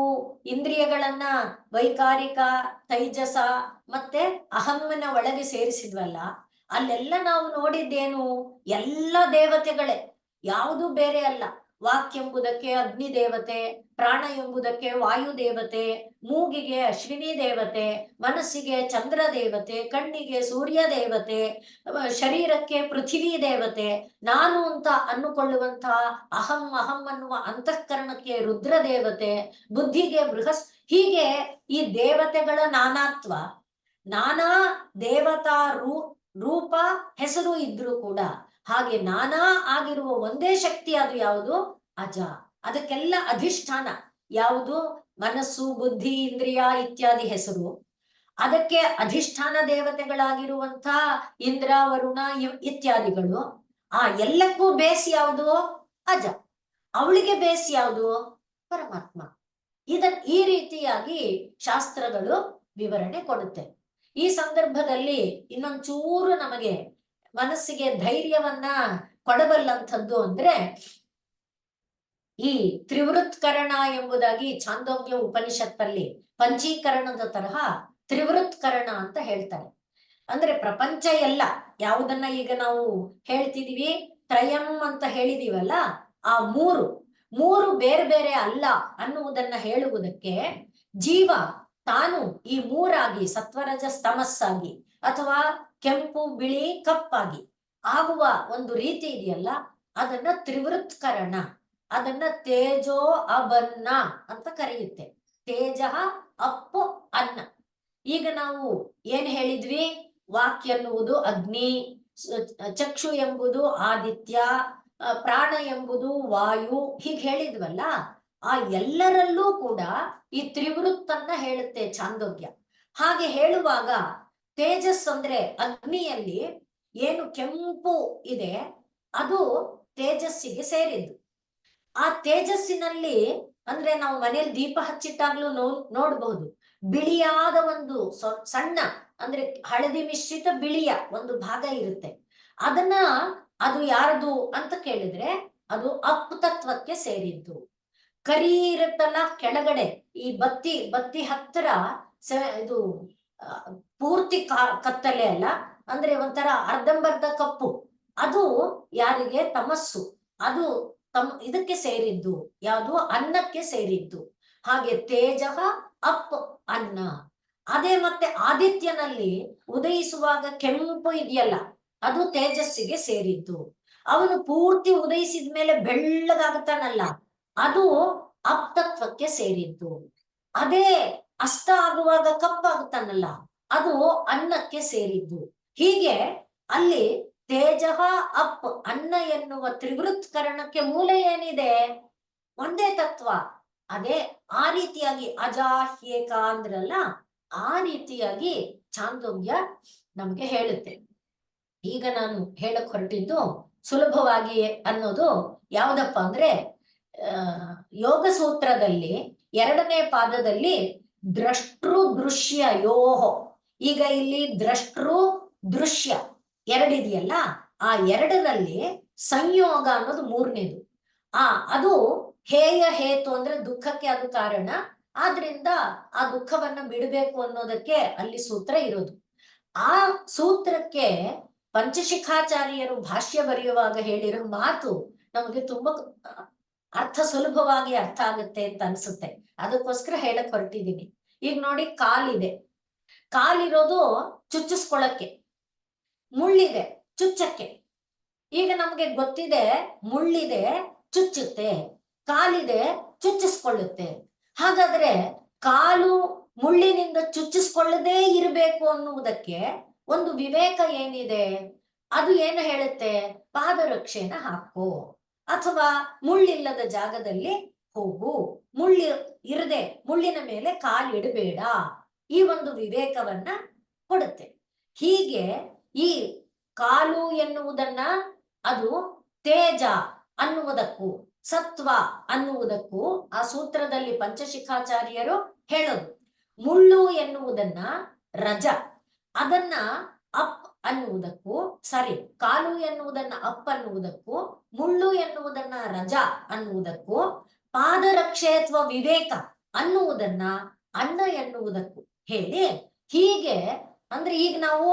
ಇಂದ್ರಿಯಗಳನ್ನ ವೈಕಾರಿಕ, ತೈಜಸ ಮತ್ತೆ ಅಹಮ್ಮನ ಒಳಗೆ ಸೇರಿಸಿದ್ವಲ್ಲ, ಅಲ್ಲೆಲ್ಲ ನಾವು ನೋಡಿದ್ದೇನು, ಎಲ್ಲ ದೇವತೆಗಳೇ, ಯಾವುದು ಬೇರೆ ಅಲ್ಲ. ವಾಕ್ ಎಂಬುದಕ್ಕೆ ಅಗ್ನಿ ದೇವತೆ, ಪ್ರಾಣ ಎಂಬುದಕ್ಕೆ ವಾಯು ದೇವತೆ, ಮೂಗಿಗೆ ಅಶ್ವಿನಿ ದೇವತೆ, ಮನಸ್ಸಿಗೆ ಚಂದ್ರ ದೇವತೆ, ಕಣ್ಣಿಗೆ ಸೂರ್ಯ ದೇವತೆ, ಶರೀರಕ್ಕೆ ಪೃಥ್ವಿ ದೇವತೆ, ನಾನು ಅಂತ ಅನ್ನುಕೊಳ್ಳುವಂತಹ ಅಹಂ ಅಹಂ ಅನ್ನುವ ಅಂತಃಕರಣಕ್ಕೆ ರುದ್ರ ದೇವತೆ, ಬುದ್ಧಿಗೆ ಹೀಗೆ ಈ ದೇವತೆಗಳ ನಾನಾತ್ವ, ನಾನಾ ದೇವತಾ ರೂಪ ಹೆಸರು ಇದ್ರೂ ಕೂಡ ಹಾಗೆ ನಾನಾ ಆಗಿರುವ ಒಂದೇ ಶಕ್ತಿ, ಅದು ಯಾವುದು? ಅಜ. ಅದಕ್ಕೆಲ್ಲ ಅಧಿಷ್ಠಾನ ಯಾವುದು? ಮನಸ್ಸು, ಬುದ್ಧಿ, ಇಂದ್ರಿಯ ಇತ್ಯಾದಿ ಹೆಸರು. ಅದಕ್ಕೆ ಅಧಿಷ್ಠಾನ ದೇವತೆಗಳಾಗಿರುವಂತ ಇಂದ್ರ, ವರುಣ ಇತ್ಯಾದಿಗಳು. ಆ ಎಲ್ಲಕ್ಕೂ ಬೇಸ್ ಯಾವುದು? ಅಜ. ಅವಳಿಗೆ ಬೇಸ್ ಯಾವುದು? ಪರಮಾತ್ಮ. ಈ ರೀತಿಯಾಗಿ ಶಾಸ್ತ್ರಗಳು ವಿವರಣೆ ಕೊಡುತ್ತೆ. ಈ ಸಂದರ್ಭದಲ್ಲಿ ಇನ್ನೊಂಚೂರು ನಮಗೆ ಮನಸ್ಸಿಗೆ ಧೈರ್ಯವನ್ನ ಕೊಡಬಲ್ಲಂಥದ್ದು ಅಂದ್ರೆ ಈ ತ್ರಿವೃತ್ಕರಣ ಎಂಬುದಾಗಿ ಛಾಂದೋಗ್ಯ ಉಪನಿಷತ್ತಲ್ಲಿ ಪಂಚೀಕರಣದ ತರಹ ತ್ರಿವೃತ್ಕರಣ ಅಂತ ಹೇಳ್ತಾರೆ. ಅಂದ್ರೆ ಪ್ರಪಂಚ ಎಲ್ಲ ಯಾವುದನ್ನ ಈಗ ನಾವು ಹೇಳ್ತಿದೀವಿ, ತ್ರಯಂ ಅಂತ ಹೇಳಿದೀವಲ್ಲ, ಆ ಮೂರು ಬೇರೆ ಬೇರೆ ಅಲ್ಲ ಅನ್ನುವುದನ್ನ ಹೇಳುವುದಕ್ಕೆ ಜೀವ ತಾನು ಈ ಮೂರಾಗಿ ಸತ್ವರಜ ತಮಸ್ಸಾಗಿ ಅಥವಾ ಕೆಂಪು, ಬಿಳಿ, ಕಪ್ಪಾಗಿ ಆಗುವ ಒಂದು ರೀತಿ ಇದೆಯಲ್ಲ, ಅದನ್ನ ತ್ರಿವೃತ್ಕರಣ, ಅದನ್ನ ತೇಜೋ ಅಬನ್ನ ಅಂತ ಕರೆಯುತ್ತೆ. ತೇಜ ಅಪ್ಪು ಅನ್ನ. ಈಗ ನಾವು ಏನ್ ಹೇಳಿದ್ವಿ? ವಾಕ್ಯ ಎನ್ನುವುದು ಅಗ್ನಿ, ಚಕ್ಷು ಎಂಬುದು ಆದಿತ್ಯ, ಪ್ರಾಣ ಎಂಬುದು ವಾಯು, ಹೀಗೆ ಹೇಳಿದ್ವಲ್ಲ. ಆ ಎಲ್ಲರಲ್ಲೂ ಕೂಡ ಈ ತ್ರಿವೃತ್ತನ್ನ ಹೇಳುತ್ತೆ ಛಾಂದೋಗ್ಯ. ಹಾಗೆ ಹೇಳುವಾಗ ತೇಜಸ್ ಅಂದ್ರೆ ಅಗ್ನಿಯಲ್ಲಿ ಏನು ಕೆಂಪು ಇದೆ ಅದು ತೇಜಸ್ಸಿಗೆ ಸೇರಿದ್ದು. ಆ ತೇಜಸ್ಸಿನಲ್ಲಿ ಅಂದ್ರೆ ನಾವು ಮನೆಯಲ್ಲಿ ದೀಪ ಹಚ್ಚಿಟ್ಟಾಗ್ಲೂ ನೋಡ್ಬಹುದು, ಬಿಳಿಯಾದ ಒಂದು ಸಣ್ಣ ಅಂದ್ರೆ ಹಳದಿ ಮಿಶ್ರಿತ ಬಿಳಿಯ ಒಂದು ಭಾಗ ಇರುತ್ತೆ. ಅದು ಯಾರದು ಅಂತ ಕೇಳಿದ್ರೆ ಅದು ಅಪ್ ತತ್ವಕ್ಕೆ ಸೇರಿದ್ದು. ಕರಿ ಇರುತ್ತಲ್ಲ ಕೆಳಗಡೆ, ಈ ಬತ್ತಿ ಹತ್ತಿರ ಇದು ಪೂರ್ತಿ ಕತ್ತಲೆ ಅಲ್ಲ, ಅಂದ್ರೆ ಒಂಥರ ಅರ್ಧಂಬರ್ಧ ಕಪ್ಪು, ಅದು ಯಾರಿಗೆ? ತಮಸ್ಸು. ಅದು ಇದಕ್ಕೆ ಸೇರಿದ್ದು ಯಾವುದು? ಅನ್ನಕ್ಕೆ ಸೇರಿದ್ದು. ಹಾಗೆ ತೇಜ ಅಪ್ ಅನ್ನ. ಅದೇ ಮತ್ತೆ ಆದಿತ್ಯನಲ್ಲಿ ಉದಯಿಸುವಾಗ ಕೆಂಪು ಇದೆಯಲ್ಲ, ಅದು ತೇಜಸ್ಸಿಗೆ ಸೇರಿದ್ದು. ಅವನು ಪೂರ್ತಿ ಉದಯಿಸಿದ ಮೇಲೆ ಬೆಳ್ಳಗಾಗುತ್ತಾನಲ್ಲ, ಅದು ಅಪ್ತತ್ವಕ್ಕೆ ಸೇರಿದ್ದು. ಅದೇ ಅಸ್ತ ಆಗುವಾಗ ಕಪ್ಪಾಗುತ್ತಾನಲ್ಲ, ಅದು ಅನ್ನಕ್ಕೆ ಸೇರಿದ್ದು. ಹೀಗೆ ಅಲ್ಲಿ ತೇಜ ಅಪ್ ಅನ್ನ ಎನ್ನುವ ತ್ರಿವೃತ್ಕರಣಕ್ಕೆ ಮೂಲ ಏನಿದೆ? ಒಂದೇ ತತ್ವ. ಅದೇ ಆ ರೀತಿಯಾಗಿ ಅಜಾಹ್ಯೇಕ ಅಂದ್ರಲ್ಲ, ಆ ರೀತಿಯಾಗಿ ಛಾಂದೋಗ್ಯ ನಮ್ಗೆ ಹೇಳುತ್ತೆ. ಈಗ ನಾನು ಹೇಳಕ್ ಹೊರಟಿದ್ದು ಸುಲಭವಾಗಿ ಅನ್ನೋದು ಯಾವ್ದಪ್ಪ ಅಂದ್ರೆ ಯೋಗ ಸೂತ್ರದಲ್ಲಿ 2ನೇ ಪಾದದಲ್ಲಿ ದ್ರಷ್ಟೃ ದೃಶ್ಯ ಯೋಹೋ. ಈಗ ಇಲ್ಲಿ ದ್ರಷ್ಟೃ ದೃಶ್ಯ ಎರಡಿದೆಯಲ್ಲ, ಆ ಎರಡರಲ್ಲಿ ಸಂಯೋಗ ಅನ್ನೋದು 3ನೇದು. ಅದು ಹೇಯ ಹೇತು ಅಂದ್ರೆ ದುಃಖಕ್ಕೆ ಅದು ಕಾರಣ, ಆದ್ರಿಂದ ಆ ದುಃಖವನ್ನ ಬಿಡಬೇಕು ಅನ್ನೋದಕ್ಕೆ ಅಲ್ಲಿ ಸೂತ್ರ ಇರೋದು. ಆ ಸೂತ್ರಕ್ಕೆ ಪಂಚಶಿಖಾಚಾರ್ಯರು ಭಾಷ್ಯ ಬರೆಯುವಾಗ ಹೇಳಿರೋ ಮಾತು ನಮಗೆ ತುಂಬಾ ಸುಲಭವಾಗಿ ಅರ್ಥ ಆಗುತ್ತೆ ಅಂತ ಅನ್ಸುತ್ತೆ. ಅದಕ್ಕೋಸ್ಕರ ಹೇಳಕ್ ಹೊರಟಿದ್ದೀನಿ. ಈಗ ನೋಡಿ, ಕಾಲಿರೋದು ಚುಚ್ಚಿಸ್ಕೊಳಕ್ಕೆ, ಮುಳ್ಳಿದೆ ಚುಚ್ಚಕ್ಕೆ. ಈಗ ನಮ್ಗೆ ಗೊತ್ತಿದೆ ಮುಳ್ಳಿದೆ ಚುಚ್ಚುತ್ತೆ, ಕಾಲಿದೆ ಚುಚ್ಚಿಸ್ಕೊಳ್ಳುತ್ತೆ. ಹಾಗಾದ್ರೆ ಕಾಲು ಮುಳ್ಳಿನಿಂದ ಚುಚ್ಚಿಸ್ಕೊಳ್ಳದೇ ಇರಬೇಕು ಅನ್ನುವುದಕ್ಕೆ ಒಂದು ವಿವೇಕ ಏನಿದೆ? ಅದು ಏನು ಹೇಳುತ್ತೆ? ಪಾದರಕ್ಷೆನ ಹಾಕೋ, ಅಥವಾ ಮುಳ್ಳಿಲ್ಲದ ಜಾಗದಲ್ಲಿ ಹೋಗು, ಇರದೆ ಮುಳ್ಳಿನ ಮೇಲೆ ಕಾಲಿಡಬೇಡ, ಈ ಒಂದು ವಿವೇಕವನ್ನ ಕೊಡುತ್ತೆ. ಹೀಗೆ ಈ ಕಾಲು ಎನ್ನುವುದನ್ನ ಅದು ತೇಜ ಅನ್ನುವುದಕ್ಕೂ ಸತ್ವ ಅನ್ನುವುದಕ್ಕೂ ಆ ಸೂತ್ರದಲ್ಲಿ ಪಂಚಶಿಖಾಚಾರ್ಯರು ಹೇಳೋದು. ಮುಳ್ಳು ಎನ್ನುವುದನ್ನ ರಜ, ಅದನ್ನ ಅಪ್ ಅನ್ನುವುದಕ್ಕೂ, ಸಾರಿ, ಕಾಲು ಎನ್ನುವುದನ್ನ ಅಪ್ ಅನ್ನುವುದಕ್ಕೂ, ಮುಳ್ಳು ಎನ್ನುವುದನ್ನ ರಜ ಅನ್ನುವುದಕ್ಕೂ, ಪಾದರಕ್ಷೆ ಅಥವಾ ವಿವೇಕ ಅನ್ನುವುದನ್ನ ಅನ್ನ ಎನ್ನುವುದಕ್ಕೂ ಹೇಳಿ, ಹೀಗೆ ಅಂದ್ರೆ ಈಗ ನಾವು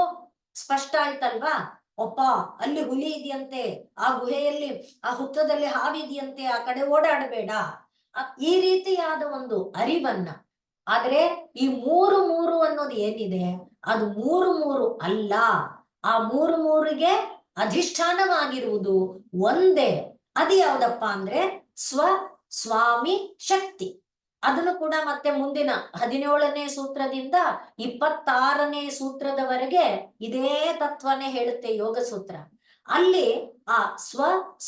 ಸ್ಪಷ್ಟ ಆಯ್ತಲ್ವಾ? ಒಪ್ಪ, ಅಲ್ಲಿ ಹುಲಿ ಇದೆಯಂತೆ, ಆ ಗುಹೆಯಲ್ಲಿ ಆ ಹುತ್ತದಲ್ಲಿ ಹಾವಿದೆಯಂತೆ, ಆ ಕಡೆ ಓಡಾಡಬೇಡ, ಈ ರೀತಿಯಾದ ಒಂದು ಅರಿವನ್ನ. ಆದ್ರೆ ಈ ಮೂರು ಮೂರು ಅನ್ನೋದು ಏನಿದೆ, ಅದು ಮೂರು ಮೂರು ಅಲ್ಲ. ಆ ಮೂರು ಮೂರಿಗೆ ಅಧಿಷ್ಠಾನವಾಗಿರುವುದು ಒಂದೇ. ಅದು ಯಾವ್ದಪ್ಪ ಅಂದ್ರೆ ಸ್ವಾಮಿ ಶಕ್ತಿ. ಅದನ್ನು ಕೂಡ ಮತ್ತೆ ಮುಂದಿನ 17ನೇ ಸೂತ್ರದಿಂದ 26ನೇ ಸೂತ್ರದವರೆಗೆ ಇದೇ ತತ್ವನೇ ಹೇಳುತ್ತೆ ಯೋಗ ಸೂತ್ರ. ಅಲ್ಲಿ ಆ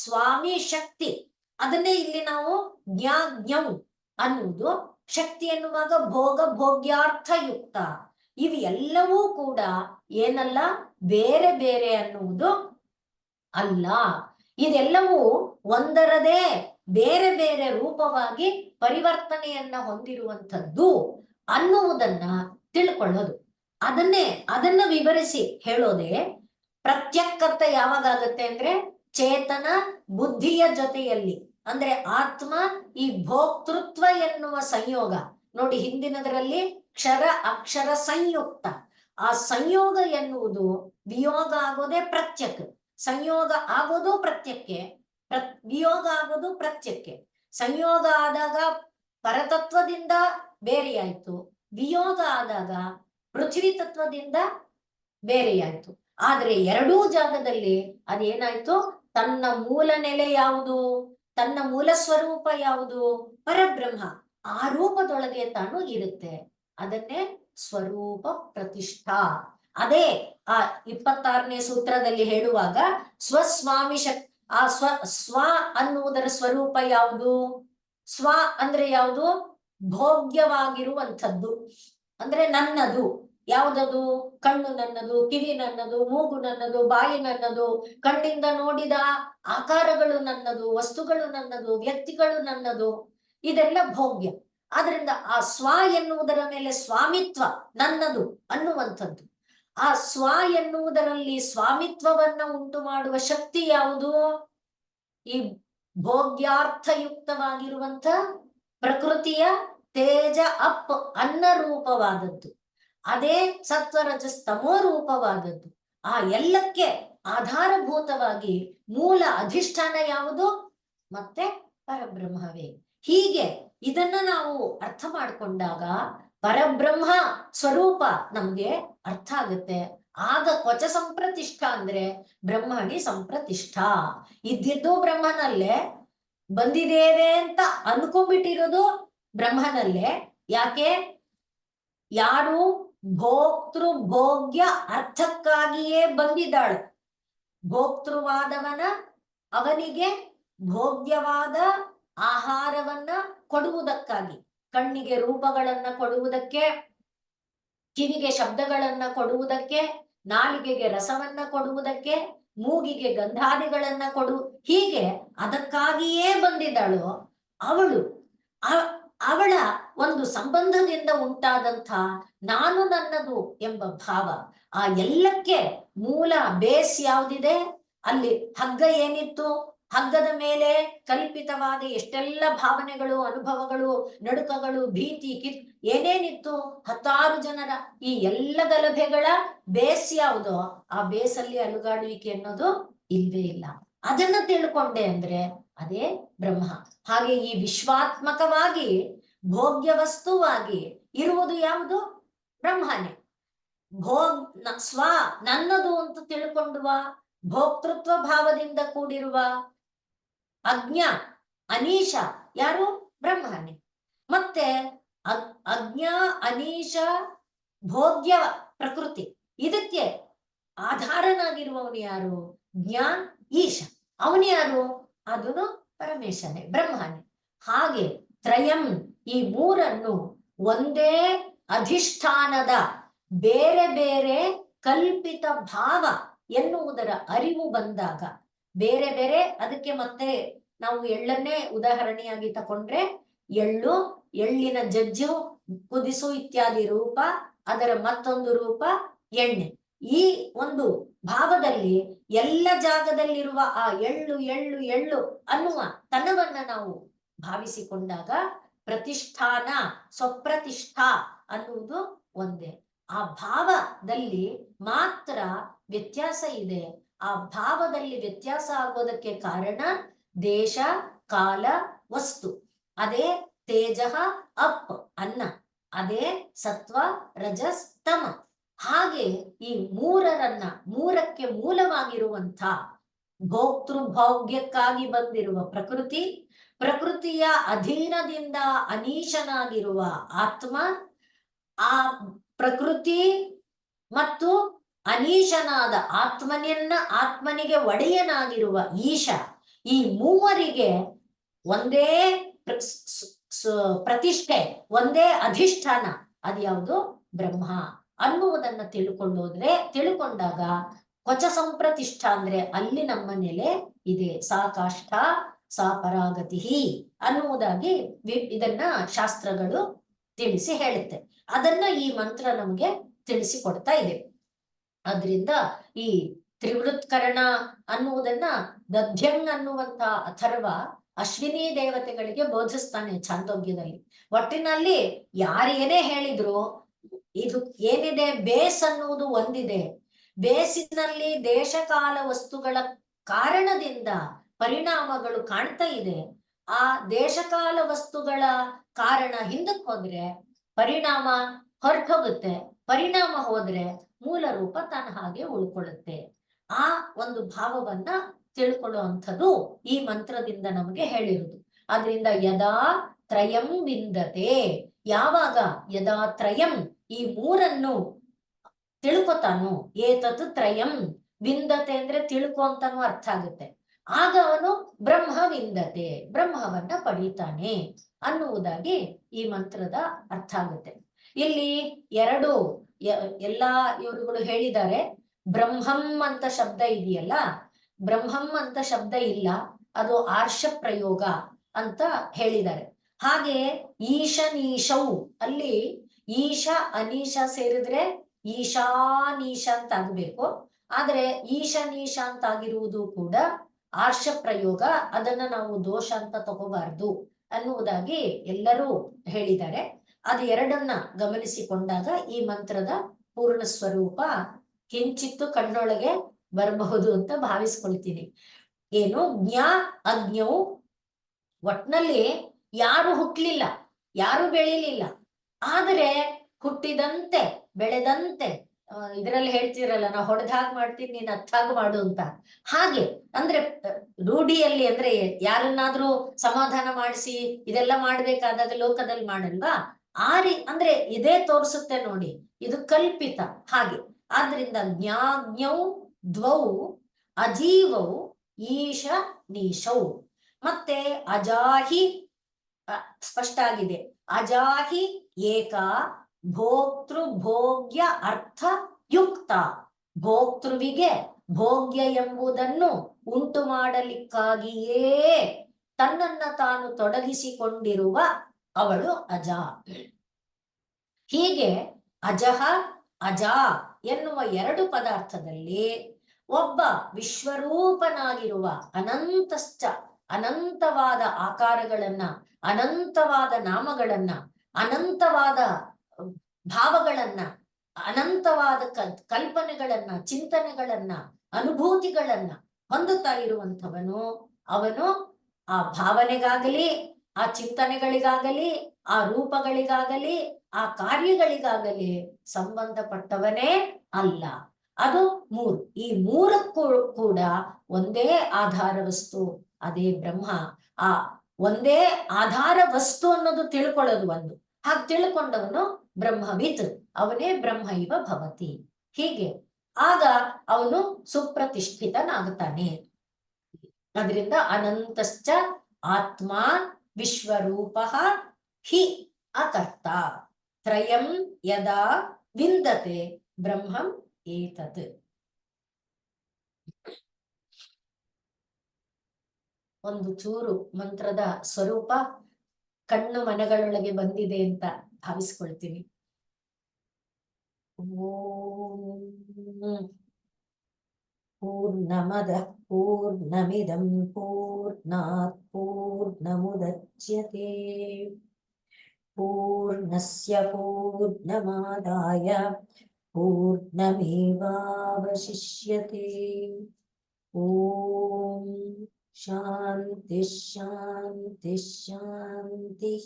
ಸ್ವಾಮಿ ಶಕ್ತಿ, ಅದನ್ನೇ ಇಲ್ಲಿ ನಾವು ಜ್ಞಂ ಅನ್ನುವುದು. ಶಕ್ತಿ ಎನ್ನುವಾಗ ಭೋಗ ಭೋಗ್ಯಾರ್ಥ ಯುಕ್ತ. ಇವು ಎಲ್ಲವೂ ಕೂಡ ಏನಲ್ಲ, ಬೇರೆ ಬೇರೆ ಅನ್ನುವುದು ಅಲ್ಲ. ಇದೆಲ್ಲವೂ ಒಂದರದೇ ಬೇರೆ ಬೇರೆ ರೂಪವಾಗಿ ಪರಿವರ್ತನೆಯನ್ನ ಹೊಂದಿರುವಂಥದ್ದು ಅನ್ನುವುದನ್ನ ತಿಳ್ಕೊಳ್ಳೋದು. ಅದನ್ನ ವಿವರಿಸಿ ಹೇಳೋದೆ ಪ್ರತ್ಯಕ್ಕರ್ಥ ಯಾವಾಗತ್ತೆ ಅಂದ್ರೆ ಚೇತನ ಬುದ್ಧಿಯ ಜೊತೆಯಲ್ಲಿ, ಅಂದ್ರೆ ಆತ್ಮ ಈ ಭೋಕ್ತೃತ್ವ ಎನ್ನುವ ಸಂಯೋಗ. ನೋಡಿ, ಹಿಂದಿನದರಲ್ಲಿ ಕ್ಷರ ಅಕ್ಷರ ಸಂಯುಕ್ತ. ಆ ಸಂಯೋಗ ಎನ್ನುವುದು ವಿಯೋಗ ಆಗೋದೇ ಪ್ರತ್ಯಕ್, ಸಂಯೋಗ ಆಗೋದು ಪ್ರತ್ಯಕ್ಕೆ, ವಿಯೋಗ ಆಗೋದು ಪ್ರತ್ಯಕ್ಕೆ. ಸಂಯೋಗ ಆದಾಗ ಪರತತ್ವದಿಂದ ಬೇರೆಯಾಯ್ತು, ವಿಯೋಗ ಆದಾಗ ಪೃಥ್ವಿ ತತ್ವದಿಂದ ಬೇರೆಯಾಯ್ತು. ಆದ್ರೆ ಎರಡೂ ಜಾಗದಲ್ಲಿ ಅದೇನಾಯ್ತು, ತನ್ನ ಮೂಲ ನೆಲೆ ಯಾವುದು, ತನ್ನ ಮೂಲ ಸ್ವರೂಪ ಯಾವುದು, ಪರಬ್ರಹ್ಮ. ಆ ರೂಪದೊಳಗೆ ತಾನು ಇರುತ್ತೆ. ಅದನ್ನೇ ಸ್ವರೂಪ ಪ್ರತಿಷ್ಠಾ. ಅದೇ ಆ 26ನೇ ಸೂತ್ರದಲ್ಲಿ ಹೇಳುವಾಗ ಸ್ವಸ್ವಾಮಿ ಶಕ್ತಿ. ಆ ಸ್ವ ಅನ್ನುವುದರ ಸ್ವರೂಪ ಯಾವುದು? ಸ್ವ ಅಂದ್ರೆ ಯಾವುದು? ಭೋಗ್ಯವಾಗಿರುವಂಥದ್ದು, ಅಂದ್ರೆ ನನ್ನದು. ಯಾವುದದು? ಕಣ್ಣು ನನ್ನದು, ಕಿವಿ ನನ್ನದು, ಮೂಗು ನನ್ನದು, ಬಾಯಿ ನನ್ನದು, ಕಣ್ಣಿಂದ ನೋಡಿದ ಆಕಾರಗಳು ನನ್ನದು, ವಸ್ತುಗಳು ನನ್ನದು, ವ್ಯಕ್ತಿಗಳು ನನ್ನದು. ಇದೆಲ್ಲ ಭೋಗ್ಯ. ಆದ್ರಿಂದ ಆ ಸ್ವ ಎನ್ನುವುದರ ಮೇಲೆ ಸ್ವಾಮಿತ್ವ, ನನ್ನದು ಅನ್ನುವಂಥದ್ದು. ಆ ಸ್ವ ಎನ್ನುವುದರಲ್ಲಿ ಸ್ವಾಮಿತ್ವವನ್ನ ಉಂಟು ಮಾಡುವ ಶಕ್ತಿ ಯಾವುದು? ಈ ಭೋಗ್ಯಾರ್ಥಯುಕ್ತವಾಗಿರುವಂಥ ಪ್ರಕೃತಿಯ ತೇಜ ಅಪ್ ಅನ್ನ ರೂಪವಾದದ್ದು. ಅದೇ ಸತ್ವರಜಸ್ತಮೋ ರೂಪವಾದದ್ದು. ಆ ಎಲ್ಲಕ್ಕೆ ಆಧಾರಭೂತವಾಗಿ ಮೂಲ ಅಧಿಷ್ಠಾನ ಯಾವುದು? ಮತ್ತೆ ಪರಬ್ರಹ್ಮವೇ. ಹೀಗೆ ಇದನ್ನ ನಾವು ಅರ್ಥ ಮಾಡಿಕೊಂಡಾಗ ಪರಬ್ರಹ್ಮ ಸ್ವರೂಪ ನಮ್ಗೆ ಅರ್ಥ ಆಗುತ್ತೆ. ಆಗ ಕ್ವಚ ಸಂಪ್ರತಿಷ್ಠಾ ಅಂದ್ರೆ ಬ್ರಹ್ಮಣಿ ಸಂಪ್ರತಿಷ್ಠಾ. ಇದ್ದಿದ್ದು ಬ್ರಹ್ಮನಲ್ಲೇ, ಬಂದಿದ್ದೇವೆ ಅಂತ ಅನ್ಕೊಂಡ್ಬಿಟ್ಟಿರೋದು ಬ್ರಹ್ಮನಲ್ಲೇ. ಯಾಕೆ? ಯಾರು ಭೋಕ್ತೃ ಭೋಗ್ಯ ಅರ್ಥಕ್ಕಾಗಿಯೇ ಬಂದಿದ್ದಾಳೆ. ಭೋಕ್ತೃವಾದವನ ಅವನಿಗೆ ಭೋಗ್ಯವಾದ ಆಹಾರವನ್ನ ಕೊಡುವುದಕ್ಕಾಗಿ, ಕಣ್ಣಿಗೆ ರೂಪಗಳನ್ನ ಕೊಡುವುದಕ್ಕೆ, ಕಿವಿಗೆ ಶಬ್ದಗಳನ್ನ ಕೊಡುವುದಕ್ಕೆ, ನಾಲಿಗೆಗೆ ರಸವನ್ನ ಕೊಡುವುದಕ್ಕೆ, ಮೂಗಿಗೆ ಗಂಧಾದಿಗಳನ್ನ ಹೀಗೆ ಅದಕ್ಕಾಗಿಯೇ ಬಂದಿದ್ದಾಳು ಅವಳು. ಅವಳ ಒಂದು ಸಂಬಂಧದಿಂದ ಉಂಟಾದಂಥ ನಾನು ನನ್ನದು ಎಂಬ ಭಾವ. ಆ ಎಲ್ಲಕ್ಕೆ ಮೂಲ ಬೇಸ್ ಯಾವುದಿದೆ? ಅಲ್ಲಿ ಹಗ್ಗ ಏನಿತ್ತು, ಹಗ್ಗದ ಮೇಲೆ ಕಲ್ಪಿತವಾದ ಎಷ್ಟೆಲ್ಲ ಭಾವನೆಗಳು, ಅನುಭವಗಳು, ನಡುಕಗಳು, ಭೀತಿ, ಏನೇನಿತ್ತು, 10 ಜನರ ಈ ಎಲ್ಲ ಗಲಭೆಗಳ ಬೇಸ್ ಯಾವುದೋ ಆ ಬೇಸಲ್ಲಿ ಅಲುಗಾಡುವಿಕೆ ಅನ್ನೋದು ಇಲ್ವೇ ಇಲ್ಲ. ಅದನ್ನ ತಿಳ್ಕೊಂಡೆ ಅಂದ್ರೆ ಅದೇ ಬ್ರಹ್ಮ. ಹಾಗೆ ಈ ವಿಶ್ವಾತ್ಮಕವಾಗಿ ಭೋಗ್ಯ ವಸ್ತುವಾಗಿ ಇರುವುದು ಯಾವುದು? ಬ್ರಹ್ಮನೇ. ಸ್ವ ನನ್ನದು ಅಂತ ತಿಳ್ಕೊಂಡುವ ಭೋಕ್ತೃತ್ವ ಭಾವದಿಂದ ಕೂಡಿರುವ ಅಜ್ಞ ಅನೀಶ ಯಾರು? ಬ್ರಹ್ಮನೇ. ಮತ್ತೆ ಅಜ್ಞ ಅನೀಶ ಭೋಗ್ಯ ಪ್ರಕೃತಿ, ಇದಕ್ಕೆ ಆಧಾರನಾಗಿರುವವನು ಯಾರು? ಜ್ಞಾನ ಈಶ. ಅವನು ಯಾರು? ಅದನ್ನು ಪರಮೇಶನೇ, ಬ್ರಹ್ಮನೇ. ಹಾಗೆ ತ್ರಯಂ, ಈ ಮೂರನ್ನು ಒಂದೇ ಅಧಿಷ್ಠಾನದ ಬೇರೆ ಬೇರೆ ಕಲ್ಪಿತ ಭಾವ ಎನ್ನುವುದರ ಅರಿವು ಬಂದಾಗ ಬೇರೆ ಬೇರೆ, ಅದಕ್ಕೆ ಮತ್ತೆ ನಾವು ಎಳ್ಳನ್ನೇ ಉದಾಹರಣೆಯಾಗಿ ತಕೊಂಡ್ರೆ, ಎಳ್ಳು, ಎಳ್ಳಿನ ಜಜ್ಜು, ಕುದಿಸು ಇತ್ಯಾದಿ ರೂಪ, ಅದರ ಮತ್ತೊಂದು ರೂಪ ಎಣ್ಣೆ. ಈ ಒಂದು ಭಾವದಲ್ಲಿ ಎಲ್ಲ ಜಾಗದಲ್ಲಿರುವ ಆ ಎಳ್ಳು ಎಳ್ಳು ಎಳ್ಳು ಅನ್ನುವ ತನವನ್ನ ನಾವು ಭಾವಿಸಿಕೊಂಡಾಗ ಪ್ರತಿಷ್ಠಾನ ಸ್ವಪ್ರತಿಷ್ಠಾ ಅನ್ನುವುದು ಒಂದೇ. ಆ ಭಾವದಲ್ಲಿ ಮಾತ್ರ ವ್ಯತ್ಯಾಸ ಇದೆ. ಆ ಭಾವದಲ್ಲಿ ವ್ಯತ್ಯಾಸ ಆಗೋದಕ್ಕೆ ಕಾರಣ ದೇಶ ಕಾಲ ವಸ್ತು. ಅದೇ ತೇಜ ಅಪ್ ಅನ್ನ, ಅದೇ ಸತ್ವ ರಜಸ್ ತಮ. ಹಾಗೆ ಈ ಮೂರಕ್ಕೆ ಮೂಲವಾಗಿರುವಂಥ ಭೋಕ್ತೃಭೋಗ್ಯಕ್ಕಾಗಿ ಬಂದಿರುವ ಪ್ರಕೃತಿ, ಪ್ರಕೃತಿಯ ಅಧೀನದಿಂದ ಅನೀಶನಾಗಿರುವ ಆತ್ಮ, ಆ ಪ್ರಕೃತಿ ಮತ್ತು ಅನೀಶನಾದ ಆತ್ಮನಿಗೆ ಒಡೆಯನಾಗಿರುವ ಈಶ, ಈ ಮೂವರಿಗೆ ಒಂದೇ ಪ್ರತಿಷ್ಠೆ, ಒಂದೇ ಅಧಿಷ್ಠಾನ. ಅದ್ಯಾವುದು? ಬ್ರಹ್ಮ ಅನ್ನುವುದನ್ನ ತಿಳ್ಕೊಂಡಾಗ ಕ್ವಚ ಸಂಪ್ರತಿಷ್ಠ ಅಂದ್ರೆ ಅಲ್ಲಿ ನಮ್ಮ ನೆಲೆ ಇದೆ. ಸಾ ಕಾಷ್ಠ ಸಾ ಪರಾಗತಿ ಅನ್ನುವುದಾಗಿ ಇದನ್ನ ಶಾಸ್ತ್ರಗಳು ತಿಳಿಸಿ ಹೇಳುತ್ತೆ. ಅದನ್ನ ಈ ಮಂತ್ರ ನಮಗೆ ತಿಳಿಸಿಕೊಡ್ತಾ ಇದೆ. ಆದ್ರಿಂದ ಈ ತ್ರಿವೃತ್ಕರಣ ಅನ್ನುವುದನ್ನ ದಧ್ಯಂಗ್ ಅನ್ನುವಂತ ಅಥರ್ವ ಅಶ್ವಿನಿ ದೇವತೆಗಳಿಗೆ ಬೋಧಿಸ್ತಾನೆ ಛಾಂದೋಗ್ಯದಲ್ಲಿ. ಒಟ್ಟಿನಲ್ಲಿ ಯಾರೇನೇ ಹೇಳಿದ್ರು ಇದು ಏನಿದೆ, ಬೇಸ್ ಅನ್ನುವುದು ಒಂದಿದೆ. ಬೇಸಿನಲ್ಲಿ ದೇಶಕಾಲ ವಸ್ತುಗಳ ಕಾರಣದಿಂದ ಪರಿಣಾಮಗಳು ಕಾಣ್ತಾ ಇದೆ. ಆ ದೇಶಕಾಲ ವಸ್ತುಗಳ ಕಾರಣ ಹಿಂದಕ್ಕೆ ಹೋದ್ರೆ ಪರಿಣಾಮ ಹೊರಟೋಗುತ್ತೆ, ಪರಿಣಾಮ ಹೋದ್ರೆ ಮೂಲ ರೂಪ ತನ್ನ ಹಾಗೆ ಉಳ್ಕೊಳ್ಳುತ್ತೆ. ಆ ಒಂದು ಭಾವವನ್ನ ತಿಳ್ಕೊಳ್ಳುವಂಥದ್ದು ಈ ಮಂತ್ರದಿಂದ ನಮಗೆ ಹೇಳಿರುವುದು. ಆದ್ರಿಂದ ಯದಾ ತ್ರಯಂ ವಿಂದತೆ, ಯಾವಾಗ ಯದಾ ತ್ರಯಂ ಈ ಮೂರನ್ನು ತಿಳ್ಕೊತಾನು, ಏತತ್ ತ್ರಯಂ ವಿಂದತೆ ಅಂದ್ರೆ ತಿಳ್ಕೊ ಅಂತಾನು ಅರ್ಥ ಆಗುತ್ತೆ. ಆಗ ಅವನು ಬ್ರಹ್ಮ ವಿಂದತೆ, ಬ್ರಹ್ಮವನ್ನ ಪಡೀತಾನೆ ಅನ್ನುವುದಾಗಿ ಈ ಮಂತ್ರದ ಅರ್ಥ ಆಗುತ್ತೆ. ಇಲ್ಲಿ ಎರಡು ಎಲ್ಲಾ ಇವರುಗಳು ಹೇಳಿದ್ದಾರೆ. ಬ್ರಹ್ಮಂ ಅಂತ ಶಬ್ದ ಇದೆಯಲ್ಲ, ಬ್ರಹ್ಮಂ ಅಂತ ಶಬ್ದ ಇಲ್ಲ, ಅದು ಆರ್ಷ ಪ್ರಯೋಗ ಅಂತ ಹೇಳಿದ್ದಾರೆ. ಹಾಗೆ ಈಶನೀಶೌ, ಅಲ್ಲಿ ಈಶ ಅನೀಶ ಸೇರಿದ್ರೆ ಈಶಾನೀಶ ಅಂತ ಆಗ್ಬೇಕು. ಆದ್ರೆ ಈಶನೀಶ ಅಂತ ಆಗಿರುವುದು ಕೂಡ ಆರ್ಷ ಪ್ರಯೋಗ, ಅದನ್ನ ನಾವು ದೋಷ ಅಂತ ತಗೋಬಾರ್ದು ಅನ್ನುವುದಾಗಿ ಎಲ್ಲರೂ ಹೇಳಿದ್ದಾರೆ. ಅದು ಎರಡನ್ನ ಗಮನಿಸಿಕೊಂಡಾಗ ಈ ಮಂತ್ರದ ಪೂರ್ಣ ಸ್ವರೂಪ ಕಿಂಚಿತ್ತು ಕಣ್ಣೊಳಗೆ ಬರಬಹುದು ಅಂತ ಭಾವಿಸ್ಕೊಳ್ತೀನಿ. ಏನು ಜ್ಞಾ ಅಜ್ಞವು, ಒಟ್ನಲ್ಲಿ ಯಾರು ಹುಟ್ಲಿಲ್ಲ, ಯಾರು ಬೆಳಿಲಿಲ್ಲ, ಆದರೆ ಹುಟ್ಟಿದಂತೆ ಬೆಳೆದಂತೆ, ಇದರಲ್ಲಿ ಹೇಳ್ತಿರಲ್ಲ ನಾವು ಹೊಡೆದಾಗ ಮಾಡ್ತೀನಿ ನೀನ್ ಅರ್ಥಾಗ ಮಾಡು ಅಂತ. ಹಾಗೆ ಅಂದ್ರೆ ರೂಢಿಯಲ್ಲಿ ಅಂದ್ರೆ ಯಾರನ್ನಾದ್ರೂ ಸಮಾಧಾನ ಮಾಡಿಸಿ ಇದೆಲ್ಲ ಮಾಡ್ಬೇಕಾದಾಗ ಲೋಕದಲ್ಲಿ ಮಾಡಲ್ವಾ, ಅಂದ್ರೆ ಇದೇ ತೋರಿಸುತ್ತೆ ನೋಡಿ, ಇದು ಕಲ್ಪಿತ. ಹಾಗೆ ಆದ್ರಿಂದ ಜ್ಞಾಜ್ಞೌ ದ್ವೌ ಅಜೀವೌ ಈಶ ನೀಶೌ. ಮತ್ತೆ ಅಜಾಹಿ ಸ್ಪಷ್ಟ ಆಗಿದೆ, ಅಜಾಹಿ ಏಕ ಭೋಕ್ತೃ ಭೋಗ್ಯ ಅರ್ಥ ಯುಕ್ತ. ಭೋಕ್ತೃವಿಗೆ ಭೋಗ್ಯ ಎಂಬುದನ್ನು ಉಂಟು ಮಾಡಲಿಕ್ಕಾಗಿಯೇ ತನ್ನನ್ನ ತಾನು ತೊಡಗಿಸಿಕೊಂಡಿರುವ ಅವಳು ಅಜ. ಹೀಗೆ ಅಜಹ ಅಜ ಎನ್ನುವ ಎರಡು ಪದಾರ್ಥದಲ್ಲಿ ಒಬ್ಬ ವಿಶ್ವರೂಪನಾಗಿರುವ ಅನಂತವಾದ ಆಕಾರಗಳನ್ನ, ಅನಂತವಾದ ನಾಮಗಳನ್ನ, ಅನಂತವಾದ ಭಾವಗಳನ್ನ, ಅನಂತವಾದ ಕಲ್ಪನೆಗಳನ್ನ, ಚಿಂತನೆಗಳನ್ನ, ಅನುಭೂತಿಗಳನ್ನ ಹೊಂದುತ್ತಾ ಇರುವಂಥವನು. ಅವನು ಆ ಭಾವನೆಗಾಗಲಿ, ಆ ಚಿಂತನೆಗಳಿಗಾಗಲಿ, ಆ ರೂಪಗಳಿಗಾಗಲಿ, ಆ ಕಾರ್ಯಗಳಿಗಾಗಲಿ ಸಂಬಂಧಪಟ್ಟವನೇ ಅಲ್ಲ. ಅದು ಮೂರು. ಈ ಮೂರಕ್ಕೂ ಕೂಡ ಒಂದೇ ಆಧಾರ ವಸ್ತು, ಅದೇ ಬ್ರಹ್ಮ. ಆ ಒಂದೇ ಆಧಾರ ವಸ್ತು ಅನ್ನೋದು ತಿಳ್ಕೊಳ್ಳೋದು ಒಂದು. ಹಾಗೆ ತಿಳ್ಕೊಂಡವನು ಬ್ರಹ್ಮವಿತ್, ಅವನೇ ಬ್ರಹ್ಮ ಇವ ಭವತಿ. ಹೀಗೆ ಆಗ ಅವನು ಸುಪ್ರತಿಷ್ಠಿತನಾಗುತ್ತಾನೆ. ಅದರಿಂದ ಅನಂತಶ್ಚ ಆತ್ಮ ವಿಶ್ವರೂಪ ಹಿ ಅಕರ್ತ ತ್ರಯಂ ಯದಾ ವಿಂದತೆ ಬ್ರಹ್ಮಂ ಏತತ್. ಒಂದು ಚೂರು ಮಂತ್ರದ ಸ್ವರೂಪ ಕಣ್ಣು ಮನಗಳೊಳಗೆ ಬಂದಿದೆ ಅಂತ ಭಾವಿಸ್ಕೊಳ್ತೀನಿ. ಓಂ ಪೂರ್ಣಮದಃ ಪೂರ್ಣಮಿದಂ ಪೂರ್ಣಾತ್ ಪೂರ್ಣಮುದಚ್ಯತೆ ಪೂರ್ಣಸ್ಯ ಪೂರ್ಣಮಾದಾಯ ಪೂರ್ಣಮೇವಾವಶಿಷ್ಯತೆ. ಓಂ ಶಾಂತಿ ಶಾಂತಿ ಶಾಂತಿ.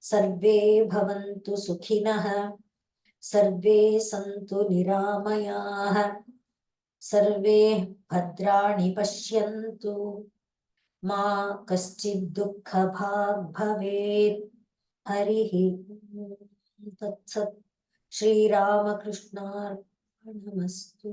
ಸರ್ವೇ ಭವಂತು ಸುಖಿನಃ, ಸರ್ವೇ ಸಂತು ನಿರಾಮಯಾಃ, ಸರ್ವೇ ಭದ್ರಾಣಿ ಪಶ್ಯಂತು, ಮಾ ಕಶ್ಚಿತ್ ದುಃಖ ಭಾಗ್ ಭವೇತ್. ಹರಿ ತತ್ಸತ್. ಶ್ರೀರಾಮಕೃಷ್ಣಾರ್ಪಣಮಸ್ತು.